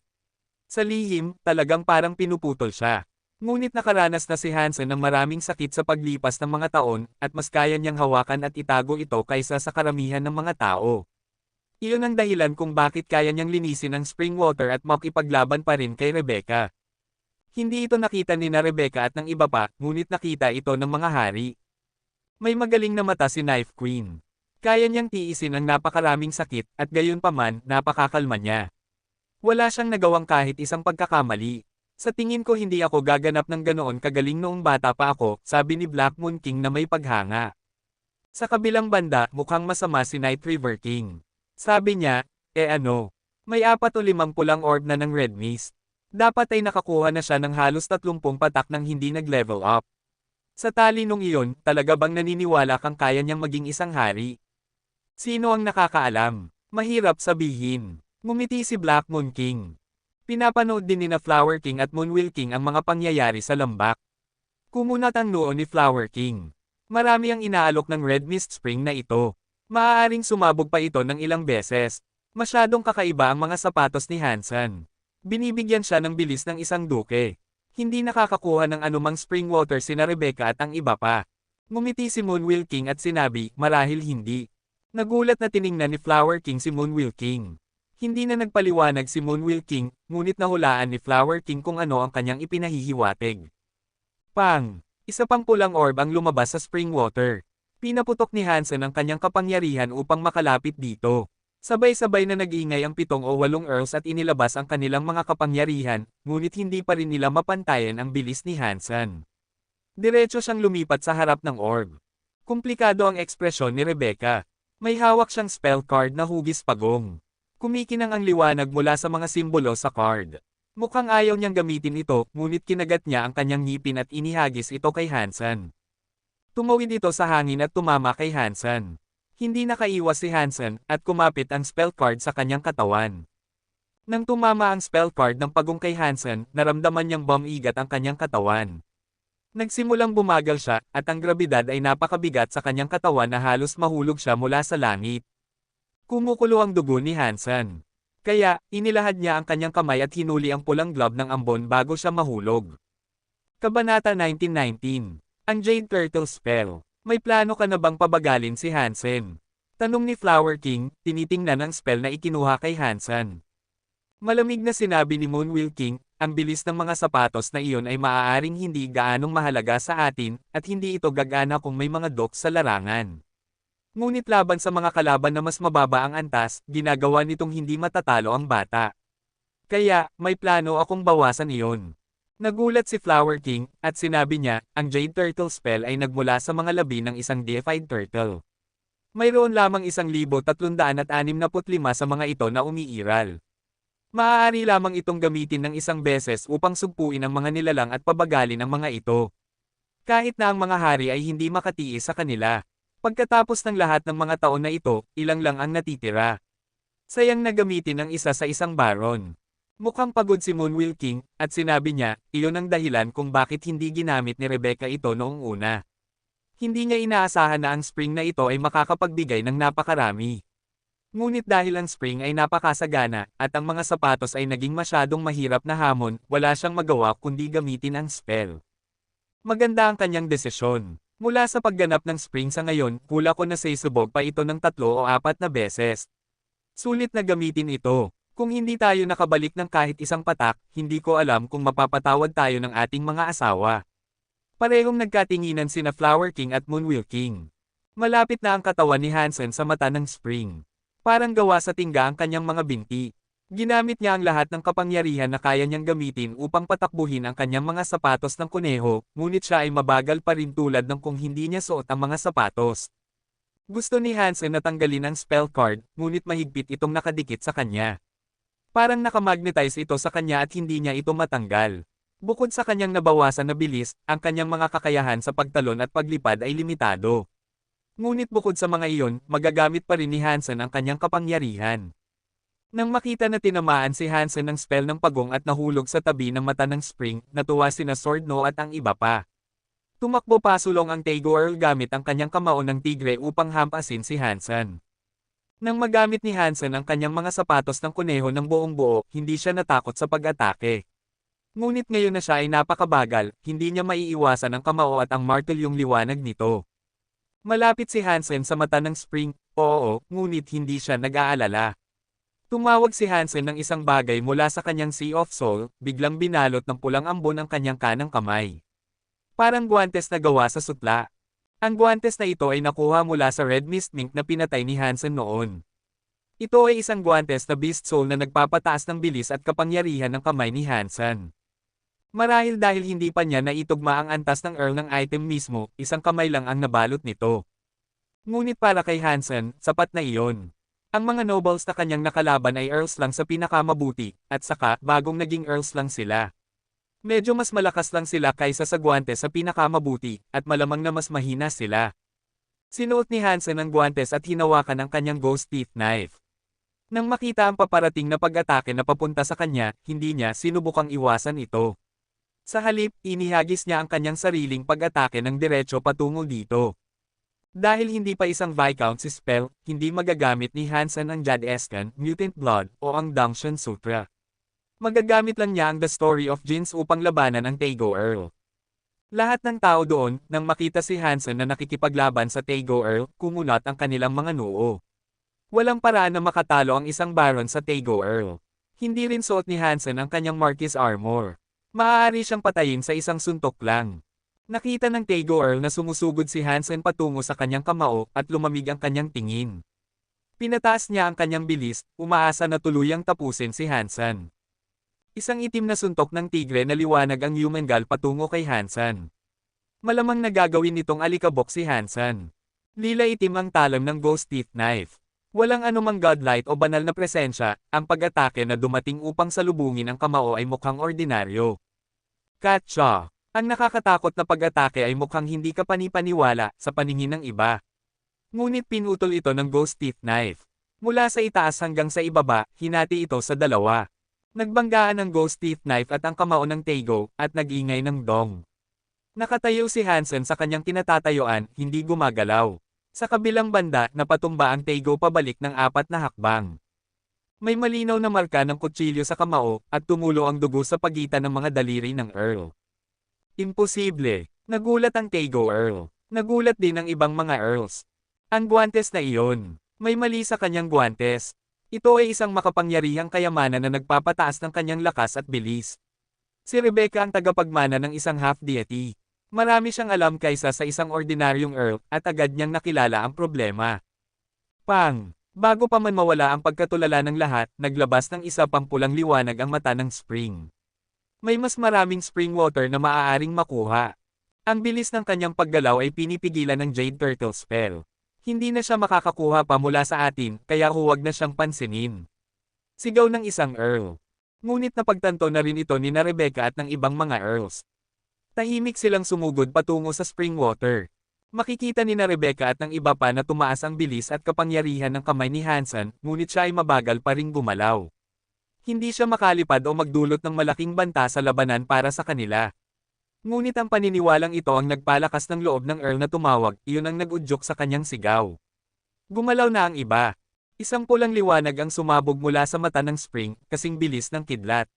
S1: Sa lihim, talagang parang pinuputol siya. Ngunit nakaranas na si Hansen ng maraming sakit sa paglipas ng mga taon, at mas kaya niyang hawakan at itago ito kaysa sa karamihan ng mga tao. Iyon ang dahilan kung bakit kaya niyang linisin ang spring water at makipaglaban pa rin kay Rebecca. Hindi ito nakita ni na Rebecca at ng iba pa, ngunit nakita ito ng mga hari. May magaling na mata si Knife Queen. Kaya niyang tiisin ang napakaraming sakit, at gayunpaman, napakakalma niya. Wala siyang nagawang kahit isang pagkakamali. Sa tingin ko hindi ako gaganap ng ganoon kagaling noong bata pa ako, sabi ni Black Moon King na may paghanga. Sa kabilang banda, mukhang masama si Night River King. Sabi niya, ano? May 4 o 5 pulang orb na ng Red Mist. Dapat ay nakakuha na siya ng halos 30 patak nang hindi nag-level up. Sa talinong iyon, talaga bang naniniwala kang kaya niyang maging isang hari? Sino ang nakakaalam? Mahirap sabihin. Ngumiti si Black Moon King. Pinapanood din nina Flower King at Moonwheel King ang mga pangyayari sa lambak. Kumunat ang noo ni Flower King. Marami ang inaalok ng Red Mist Spring na ito. Maaaring sumabog pa ito ng ilang beses. Masyadong kakaiba ang mga sapatos ni Hansen. Binibigyan siya ng bilis ng isang duke. Hindi nakakakuha ng anumang spring water sina Rebecca at ang iba pa. Ngumiti si Moonwheel King at sinabi, marahil hindi. Nagulat na tiningnan ni Flower King si Moonwheel King. Hindi na nagpaliwanag si Moonwheel King, ngunit nahulaan ni Flower King kung ano ang kanyang ipinahihiwatig. Pang! Isa pang pulang orb ang lumabas sa spring water. Pinaputok ni Hansen ang kanyang kapangyarihan upang makalapit dito. Sabay-sabay na nag-ingay ang 7 o 8 earls at inilabas ang kanilang mga kapangyarihan, ngunit hindi pa rin nila mapantayan ang bilis ni Hansen. Diretso siyang lumipat sa harap ng orb. Komplikado ang ekspresyon ni Rebecca. May hawak siyang spell card na hugis pagong. Kumikinang ang liwanag mula sa mga simbolo sa card. Mukhang ayaw niyang gamitin ito, ngunit kinagat niya ang kanyang ngipin at inihagis ito kay Hansen. Tumawid ito sa hangin at tumama kay Hansen. Hindi nakaiwas si Hansen, at kumapit ang spell card sa kanyang katawan. Nang tumama ang spell card ng pagong kay Hansen, naramdaman niyang bumigat ang kanyang katawan. Nagsimulang bumagal siya, at ang grabidad ay napakabigat sa kanyang katawan na halos mahulog siya mula sa langit. Kumukulo ang dugo ni Hansen. Kaya, inilahad niya ang kanyang kamay at hinuli ang pulang globe ng ambon bago siya mahulog. Kabanata 1919. Ang Jade Turtle Spell. May plano ka na bang pabagalin si Hansen? Tanong ni Flower King, tinitingnan ang spell na ikinuha kay Hansen. Malamig na sinabi ni Moonwheel King, ang bilis ng mga sapatos na iyon ay maaaring hindi gaanong mahalaga sa atin, at hindi ito gagana kung may mga dock sa larangan. Ngunit laban sa mga kalaban na mas mababa ang antas, ginagawa nitong hindi matatalo ang bata. Kaya, may plano akong bawasan iyon. Nagulat si Flower King, at sinabi niya, ang Jade Turtle Spell ay nagmula sa mga labi ng isang deified turtle. Mayroon lamang 1,365 sa mga ito na umiiral. Maaari lamang itong gamitin ng isang beses upang sugpuin ang mga nilalang at pabagalin ang mga ito. Kahit na ang mga hari ay hindi makatiis sa kanila. Pagkatapos ng lahat ng mga taon na ito, ilang lang ang natitira. Sayang na gamitin ang isa sa isang baron. Mukhang pagod si Moonwheel King, at sinabi niya, iyon ang dahilan kung bakit hindi ginamit ni Rebecca ito noong una. Hindi niya inaasahan na ang spring na ito ay makakapagbigay ng napakarami. Ngunit dahil ang spring ay napakasagana, at ang mga sapatos ay naging masyadong mahirap na hamon, wala siyang magawa kundi gamitin ang spell. Maganda ang kanyang desisyon. Mula sa pagganap ng spring sa ngayon, hula ko na saysubog pa ito ng 3 o 4 na beses. Sulit na gamitin ito. Kung hindi tayo nakabalik ng kahit isang patak, hindi ko alam kung mapapatawad tayo ng ating mga asawa. Parehong nagkatinginan sina Flower King at Moonwheel King. Malapit na ang katawan ni Hansen sa mata ng spring. Parang gawa sa tingga ang kanyang mga binti. Ginamit niya ang lahat ng kapangyarihan na kaya niyang gamitin upang patakbuhin ang kanyang mga sapatos ng kuneho, ngunit siya ay mabagal pa rin tulad ng kung hindi niya suot ang mga sapatos. Gusto ni Hansen na tanggalin ang spell card, ngunit mahigpit itong nakadikit sa kanya. Parang nakamagnetize ito sa kanya at hindi niya ito matanggal. Bukod sa kanyang nabawasan na bilis, ang kanyang mga kakayahan sa pagtalon at paglipad ay limitado. Ngunit bukod sa mga iyon, magagamit pa rin ni Hansen ang kanyang kapangyarihan. Nang makita na tinamaan si Hansen ng spell ng pagong at nahulog sa tabi ng mata ng spring, natuwa sina Swordno at ang iba pa. Tumakbo pasulong ang Tego Earl gamit ang kanyang kamao ng tigre upang hampasin si Hansen. Nang magamit ni Hansen ang kanyang mga sapatos ng kuneho ng buong buo, hindi siya natakot sa pag-atake. Ngunit ngayon na siya ay napakabagal, hindi niya maiiwasan ang kamao at ang martelyong liwanag nito. Malapit si Hansen sa mata ng spring, oo, ngunit hindi siya nag-aalala. Tumawag si Hansen ng isang bagay mula sa kanyang Sea of Soul, biglang binalot ng pulang ambon ang kanyang kanang kamay. Parang guwantes na gawa sa sutla. Ang guwantes na ito ay nakuha mula sa Red Mist Mink na pinatay ni Hansen noon. Ito ay isang guwantes na Beast Soul na nagpapataas ng bilis at kapangyarihan ng kamay ni Hansen. Marahil dahil hindi pa niya naitugma ang antas ng Earl ng item mismo, isang kamay lang ang nabalot nito. Ngunit para kay Hansen, sapat na iyon. Ang mga nobles na kanyang nakalaban ay Earls lang sa pinakamabuti, at saka, bagong naging Earls lang sila. Medyo mas malakas lang sila kaysa sa guwantes sa pinakamabuti, at malamang na mas mahina sila. Sinuot ni Hansen ang guwantes at hinawakan ang kanyang ghost teeth knife. Nang makita ang paparating na pag-atake na papunta sa kanya, hindi niya sinubukang iwasan ito. Sa halip, inihagis niya ang kanyang sariling pag-atake ng diretso patungo dito. Dahil hindi pa isang Viscount's spell, hindi magagamit ni Hansen ang Jadescan, Mutant Blood, o ang Dunction Sutra. Magagamit lang niya ang The Story of Jinns upang labanan ang Tego Earl. Lahat ng tao doon, nang makita si Hansen na nakikipaglaban sa Taego Earl, kumunat ang kanilang mga noo. Walang paraan na makatalo ang isang Baron sa Taego Earl. Hindi rin suot ni Hansen ang kanyang Marquis armor. Maaari siyang patayin sa isang suntok lang. Nakita ng Taego Earl na sumusugod si Hansen patungo sa kanyang kamao at lumamig ang kanyang tingin. Pinataas niya ang kanyang bilis, umaasa na tuluyang tapusin si Hansen. Isang itim na suntok ng tigre na liwanag ang Yumengal patungo kay Hansen. Malamang nagagawin nitong alikabok si Hansen. Lila itim ang talam ng Ghost Teeth Knife. Walang anumang godlight o banal na presensya, ang pag-atake na dumating upang salubungin ang kamao ay mukhang ordinaryo. Katsa! Ang nakakatakot na pag-atake ay mukhang hindi ka panipaniwala sa paningin ng iba. Ngunit pinutol ito ng Ghost Teeth Knife. Mula sa itaas hanggang sa ibaba, hinati ito sa dalawa. Nagbanggaan ang Ghost Teeth Knife at ang kamao ng Taego, at nag-ingay ng dong. Nakatayo si Hansen sa kanyang kinatatayuan, hindi gumagalaw. Sa kabilang banda, napatumba ang Taego pabalik ng 4 na hakbang. May malinaw na marka ng kutsilyo sa kamao, at tumulo ang dugo sa pagitan ng mga daliri ng Earl. Imposible! Nagulat ang Taego Earl. Nagulat din ang ibang mga Earls. Ang guwantes na iyon. May mali sa kanyang guwantes. Ito ay isang makapangyarihang kayamanan na nagpapataas ng kanyang lakas at bilis. Si Rebecca ang tagapagmana ng isang half-deity. Marami siyang alam kaysa sa isang ordinaryong Earl, at agad niyang nakilala ang problema. Pang! Bago pa man mawala ang pagkatulala ng lahat, naglabas ng isa pang pulang liwanag ang mata ng Spring. May mas maraming spring water na maaaring makuha. Ang bilis ng kanyang paggalaw ay pinipigilan ng Jade Turtle spell. Hindi na siya makakakuha pa mula sa atin, kaya huwag na siyang pansinin. Sigaw ng isang Earl. Ngunit napagtanto na rin ito ni na Rebecca at ng ibang mga Earls. Tahimik silang sumugod patungo sa spring water. Makikita ni na Rebecca at ng iba pa na tumaas ang bilis at kapangyarihan ng kamay ni Hansen, ngunit siya ay mabagal pa ring gumalaw. Hindi siya makalipad o magdulot ng malaking banta sa labanan para sa kanila. Ngunit ang paniniwalang ito ang nagpalakas ng loob ng Earl na tumawag, iyon ang nag-udyok sa kanyang sigaw. Gumalaw na ang iba. Isang pulang liwanag ang sumabog mula sa mata ng Spring, kasing bilis ng kidlat.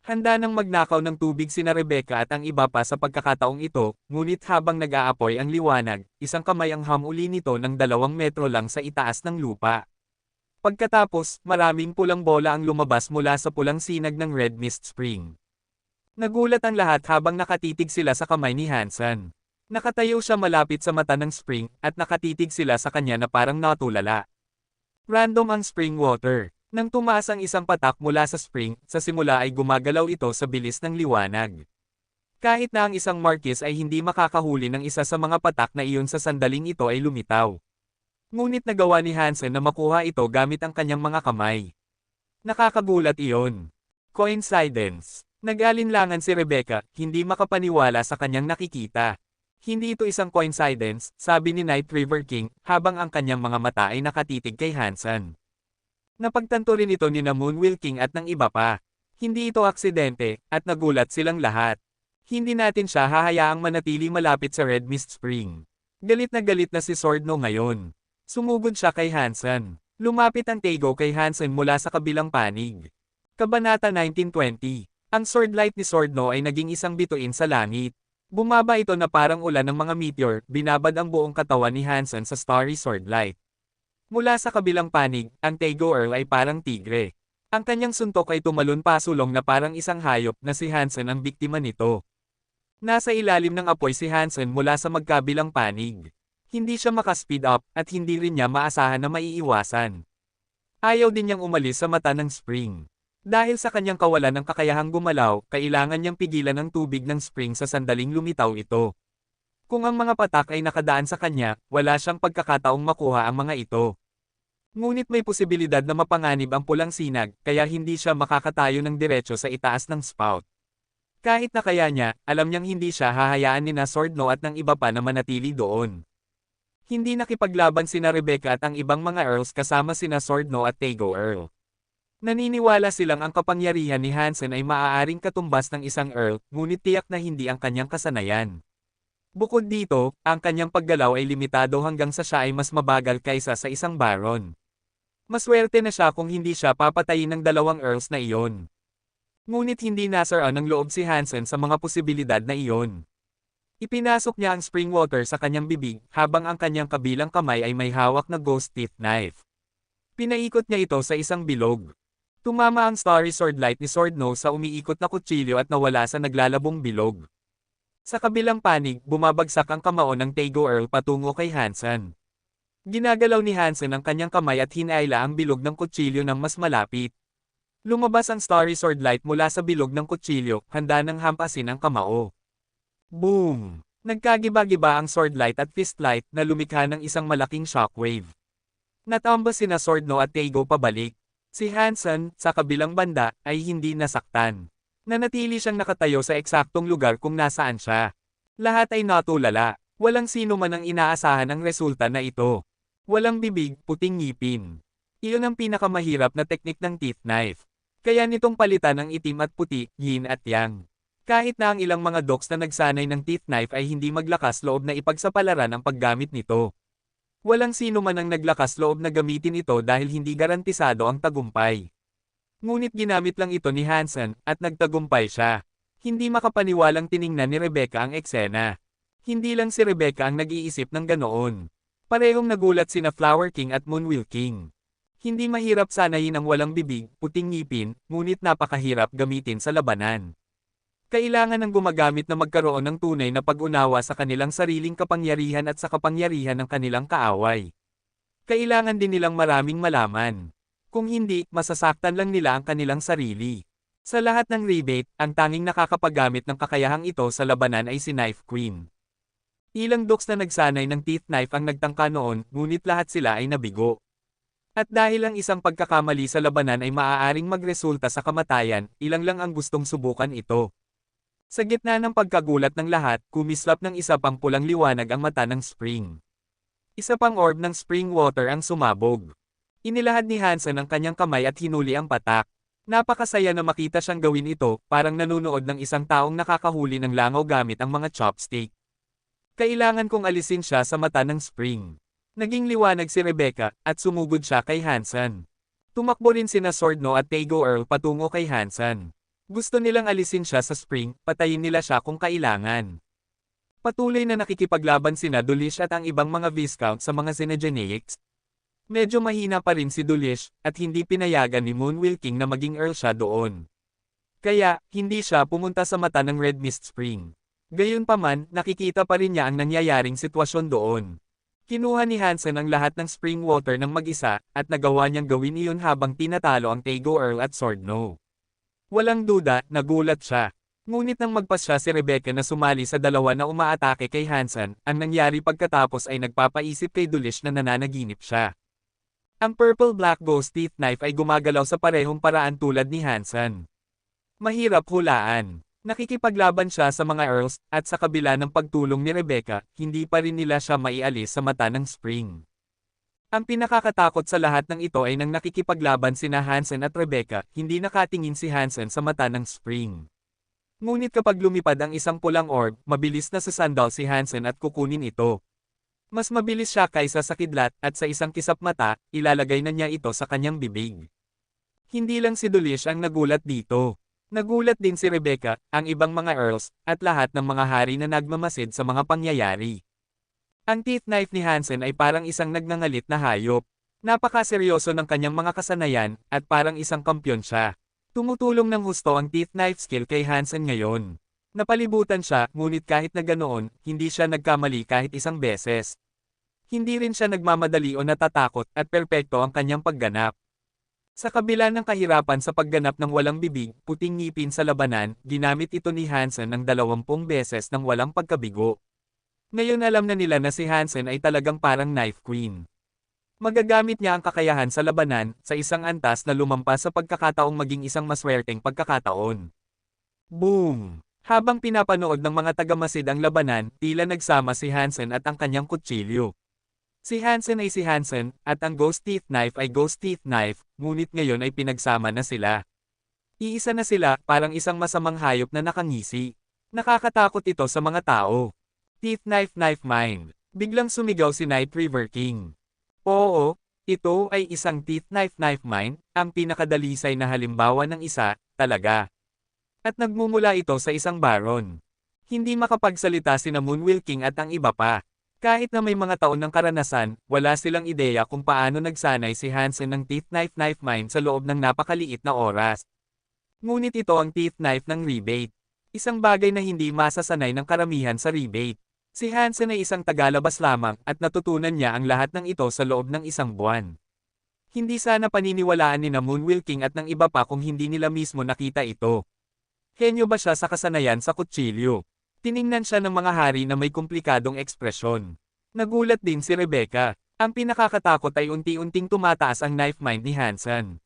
S1: Handa nang magnakaw ng tubig sina Rebecca at ang iba pa sa pagkakataong ito, ngunit habang nag-aapoy ang liwanag, isang kamay ang hamuli nito ng 2 metro lang sa itaas ng lupa. Pagkatapos, maraming pulang bola ang lumabas mula sa pulang sinag ng Red Mist Spring. Nagulat ang lahat habang nakatitig sila sa kamay ni Hansen. Nakatayo siya malapit sa mata ng Spring, at nakatitig sila sa kanya na parang natulala. Random ang spring water. Nang tumaas ang isang patak mula sa spring, sa simula ay gumagalaw ito sa bilis ng liwanag. Kahit na ang isang Marquis ay hindi makakahuli ng isa sa mga patak na iyon sa sandaling ito ay lumitaw. Ngunit nagawa ni Hansen na makuha ito gamit ang kanyang mga kamay. Nakakagulat iyon. Coincidence. Nag-alinlangan si Rebecca, hindi makapaniwala sa kanyang nakikita. Hindi ito isang coincidence, sabi ni Night River King, habang ang kanyang mga mata ay nakatitig kay Hansen. Napagtanto rin ito ni na Moonwheel King at ng iba pa. Hindi ito aksidente, at nagulat silang lahat. Hindi natin siya hahayaang manatili malapit sa Red Mist Spring. Galit na si Swordno ngayon. Sumugod siya kay Hansen. Lumapit ang Taego kay Hansen mula sa kabilang panig. Kabanata 1920. Ang swordlight ni Swordno ay naging isang bituin sa langit. Bumaba ito na parang ulan ng mga meteor, binabad ang buong katawan ni Hansen sa starry swordlight. Mula sa kabilang panig, ang Taego Earl ay parang tigre. Ang kanyang suntok ay tumalon pasulong na parang isang hayop na si Hansen ang biktima nito. Nasa ilalim ng apoy si Hansen mula sa magkabilang panig. Hindi siya makaspeed up, at hindi rin niya maasahan na maiiwasan. Ayaw din niyang umalis sa mata ng Spring. Dahil sa kanyang kawalan ng kakayahang gumalaw, kailangan niyang pigilan ng tubig ng Spring sa sandaling lumitaw ito. Kung ang mga patak ay nakadaan sa kanya, wala siyang pagkakataong makuha ang mga ito. Ngunit may posibilidad na mapanganib ang pulang sinag, kaya hindi siya makakatayo ng diretso sa itaas ng spout. Kahit na kaya niya, alam niyang hindi siya hahayaan ni na Swordno at ng iba pa na manatili doon. Hindi nakipaglaban sina Rebecca at ang ibang mga Earls kasama sina Swordno at Taego Earl. Naniniwala silang ang kapangyarihan ni Hansen ay maaaring katumbas ng isang Earl, ngunit tiyak na hindi ang kanyang kasanayan. Bukod dito, ang kanyang paggalaw ay limitado hanggang sa siya ay mas mabagal kaysa sa isang Baron. Maswerte na siya kung hindi siya papatayin ng 2 Earls na iyon. Ngunit hindi nasaraan ng loob si Hansen sa mga posibilidad na iyon. Ipinasok niya ang spring water sa kanyang bibig, habang ang kanyang kabilang kamay ay may hawak na ghost teeth knife. Pinaikot niya ito sa isang bilog. Tumama ang starry sword light ni Swordnose sa umiikot na kutsilyo at nawala sa naglalabong bilog. Sa kabilang panig, bumabagsak ang kamao ng Tego Earl patungo kay Hansen. Ginagalaw ni Hansen ang kanyang kamay at hinaila ang bilog ng kutsilyo ng mas malapit. Lumabas ang starry sword light mula sa bilog ng kutsilyo, handa nang hampasin ang kamao. Boom! Nagkagiba-giba ang sword light at fist light na lumikha ng isang malaking shockwave. Natamba sina Swordno at Tego pabalik. Si Hansen, sa kabilang banda, ay hindi nasaktan. Nanatili siyang nakatayo sa eksaktong lugar kung nasaan siya. Lahat ay natulala. Walang sino man ang inaasahan ang resulta na ito. Walang bibig, puting ngipin. Iyon ang pinakamahirap na teknik ng teeth knife. Kaya nitong palitan ang itim at puti, yin at yang. Kahit na ang ilang mga docs na nagsanay ng teeth knife ay hindi maglakas loob na ipagsapalaran ang paggamit nito. Walang sino man ang naglakas loob na gamitin ito dahil hindi garantisado ang tagumpay. Ngunit ginamit lang ito ni Hansen, at nagtagumpay siya. Hindi makapaniwalang tiningnan ni Rebecca ang eksena. Hindi lang si Rebecca ang nag-iisip ng ganoon. Parehong nagulat sina Flower King at Moonwheel King. Hindi mahirap sanayin ang walang bibig, puting ngipin, ngunit napakahirap gamitin sa labanan. Kailangan ng gumagamit na magkaroon ng tunay na pag-unawa sa kanilang sariling kapangyarihan at sa kapangyarihan ng kanilang kaaway. Kailangan din nilang maraming malaman. Kung hindi, masasaktan lang nila ang kanilang sarili. Sa lahat ng rebate, ang tanging nakakapaggamit ng kakayahang ito sa labanan ay si Knife Queen. Ilang docs na nagsanay ng teeth knife ang nagtangka noon, ngunit lahat sila ay nabigo. At dahil ang isang pagkakamali sa labanan ay maaaring magresulta sa kamatayan, ilang lang ang gustong subukan ito. Sa gitna ng pagkagulat ng lahat, kumislap ng isa pang pulang liwanag ang mata ng Spring. Isa pang orb ng spring water ang sumabog. Inilahad ni Hansen ang kanyang kamay at hinuli ang patak. Napakasaya na makita siyang gawin ito, parang nanunood ng isang taong nakakahuli ng langaw gamit ang mga chopstick. Kailangan kong alisin siya sa mata ng Spring. Naging liwanag si Rebecca, at sumugod siya kay Hansen. Tumakbo rin sina Swordno at Tego Earl patungo kay Hansen. Gusto nilang alisin siya sa Spring, patayin nila siya kung kailangan. Patuloy na nakikipaglaban sina Dolish at ang ibang mga Viscount sa mga Xenogeneics. Medyo mahina pa rin si Dolish, at hindi pinayagan ni Moonwheel King na maging Earl siya doon. Kaya, hindi siya pumunta sa mata ng Red Mist Spring. Gayunpaman, nakikita pa rin niya ang nangyayaring sitwasyon doon. Kinuha ni Hansen ang lahat ng spring water ng mag-isa, at nagawa niyang gawin iyon habang tinatalo ang Tego Earl at Swordno. Walang duda, nagulat siya. Ngunit nang magpas siya si Rebecca na sumali sa dalawa na umaatake kay Hansen, ang nangyari pagkatapos ay nagpapaisip kay Dolish na nananaginip siya. Ang Purple Black Ghost Teeth Knife ay gumagalaw sa parehong paraan tulad ni Hansen. Mahirap hulaan. Nakikipaglaban siya sa mga Earls, at sa kabila ng pagtulong ni Rebecca, hindi pa rin nila siya maialis sa mata ng Spring. Ang pinakakatakot sa lahat ng ito ay nang nakikipaglaban sina Hansen at Rebecca, hindi nakatingin si Hansen sa mata ng Spring. Ngunit kapag lumipad ang isang pulang orb, mabilis na sasandal si Hansen at kukunin ito. Mas mabilis siya kaysa sa kidlat, at sa isang kisap mata, ilalagay na niya ito sa kanyang bibig. Hindi lang si Dolish ang nagulat dito. Nagulat din si Rebecca, ang ibang mga Earls, at lahat ng mga hari na nagmamasid sa mga pangyayari. Ang teeth knife ni Hansen ay parang isang nagngangalit na hayop. Napakaseryoso ng kanyang mga kasanayan, at parang isang kampyon siya. Tumutulong ng husto ang teeth knife skill kay Hansen ngayon. Napalibutan siya, ngunit kahit na ganoon, hindi siya nagkamali kahit isang beses. Hindi rin siya nagmamadali o natatakot, at perpekto ang kanyang pagganap. Sa kabila ng kahirapan sa pagganap ng walang bibig, puting ngipin sa labanan, ginamit ito ni Hansen ng 20 beses ng walang pagkabigo. Ngayon alam na nila na si Hansen ay talagang parang Knife Queen. Magagamit niya ang kakayahan sa labanan, sa isang antas na lumampas sa pagkakataong maging isang maswerteng pagkakataon. Boom! Habang pinapanood ng mga tagamasid ang labanan, tila nagsama si Hansen at ang kanyang kutsilyo. Si Hansen ay si Hansen, at ang Ghost Teeth Knife ay Ghost Teeth Knife, ngunit ngayon ay pinagsama na sila. Iisa na sila, parang isang masamang hayop na nakangisi. Nakakatakot ito sa mga tao. Teeth Knife Knife Mind. Biglang sumigaw si Night River King. Oo, ito ay isang Teeth Knife Knife Mind, ang pinakadalisay na halimbawa ng isa, talaga. At nagmumula ito sa isang baron. Hindi makapagsalita sina Moonwilking at ang iba pa. Kahit na may mga taon ng karanasan, wala silang ideya kung paano nagsanay si Hansen ng Teeth Knife Mine sa loob ng napakaliit na oras. Ngunit ito ang teeth knife ng rebate. Isang bagay na hindi masasanay ng karamihan sa rebate. Si Hansen ay isang tagalabas lamang at natutunan niya ang lahat ng ito sa loob ng isang buwan. Hindi sana paniniwalaan ni na Moonwilking at ng iba pa kung hindi nila mismo nakita ito. Henyo ba siya sa kasanayan sa kutsilyo? Tiningnan siya ng mga hari na may komplikadong ekspresyon. Nagulat din si Rebecca. Ang pinakakatakot ay unti-unting tumataas ang knife mind ni Hansen.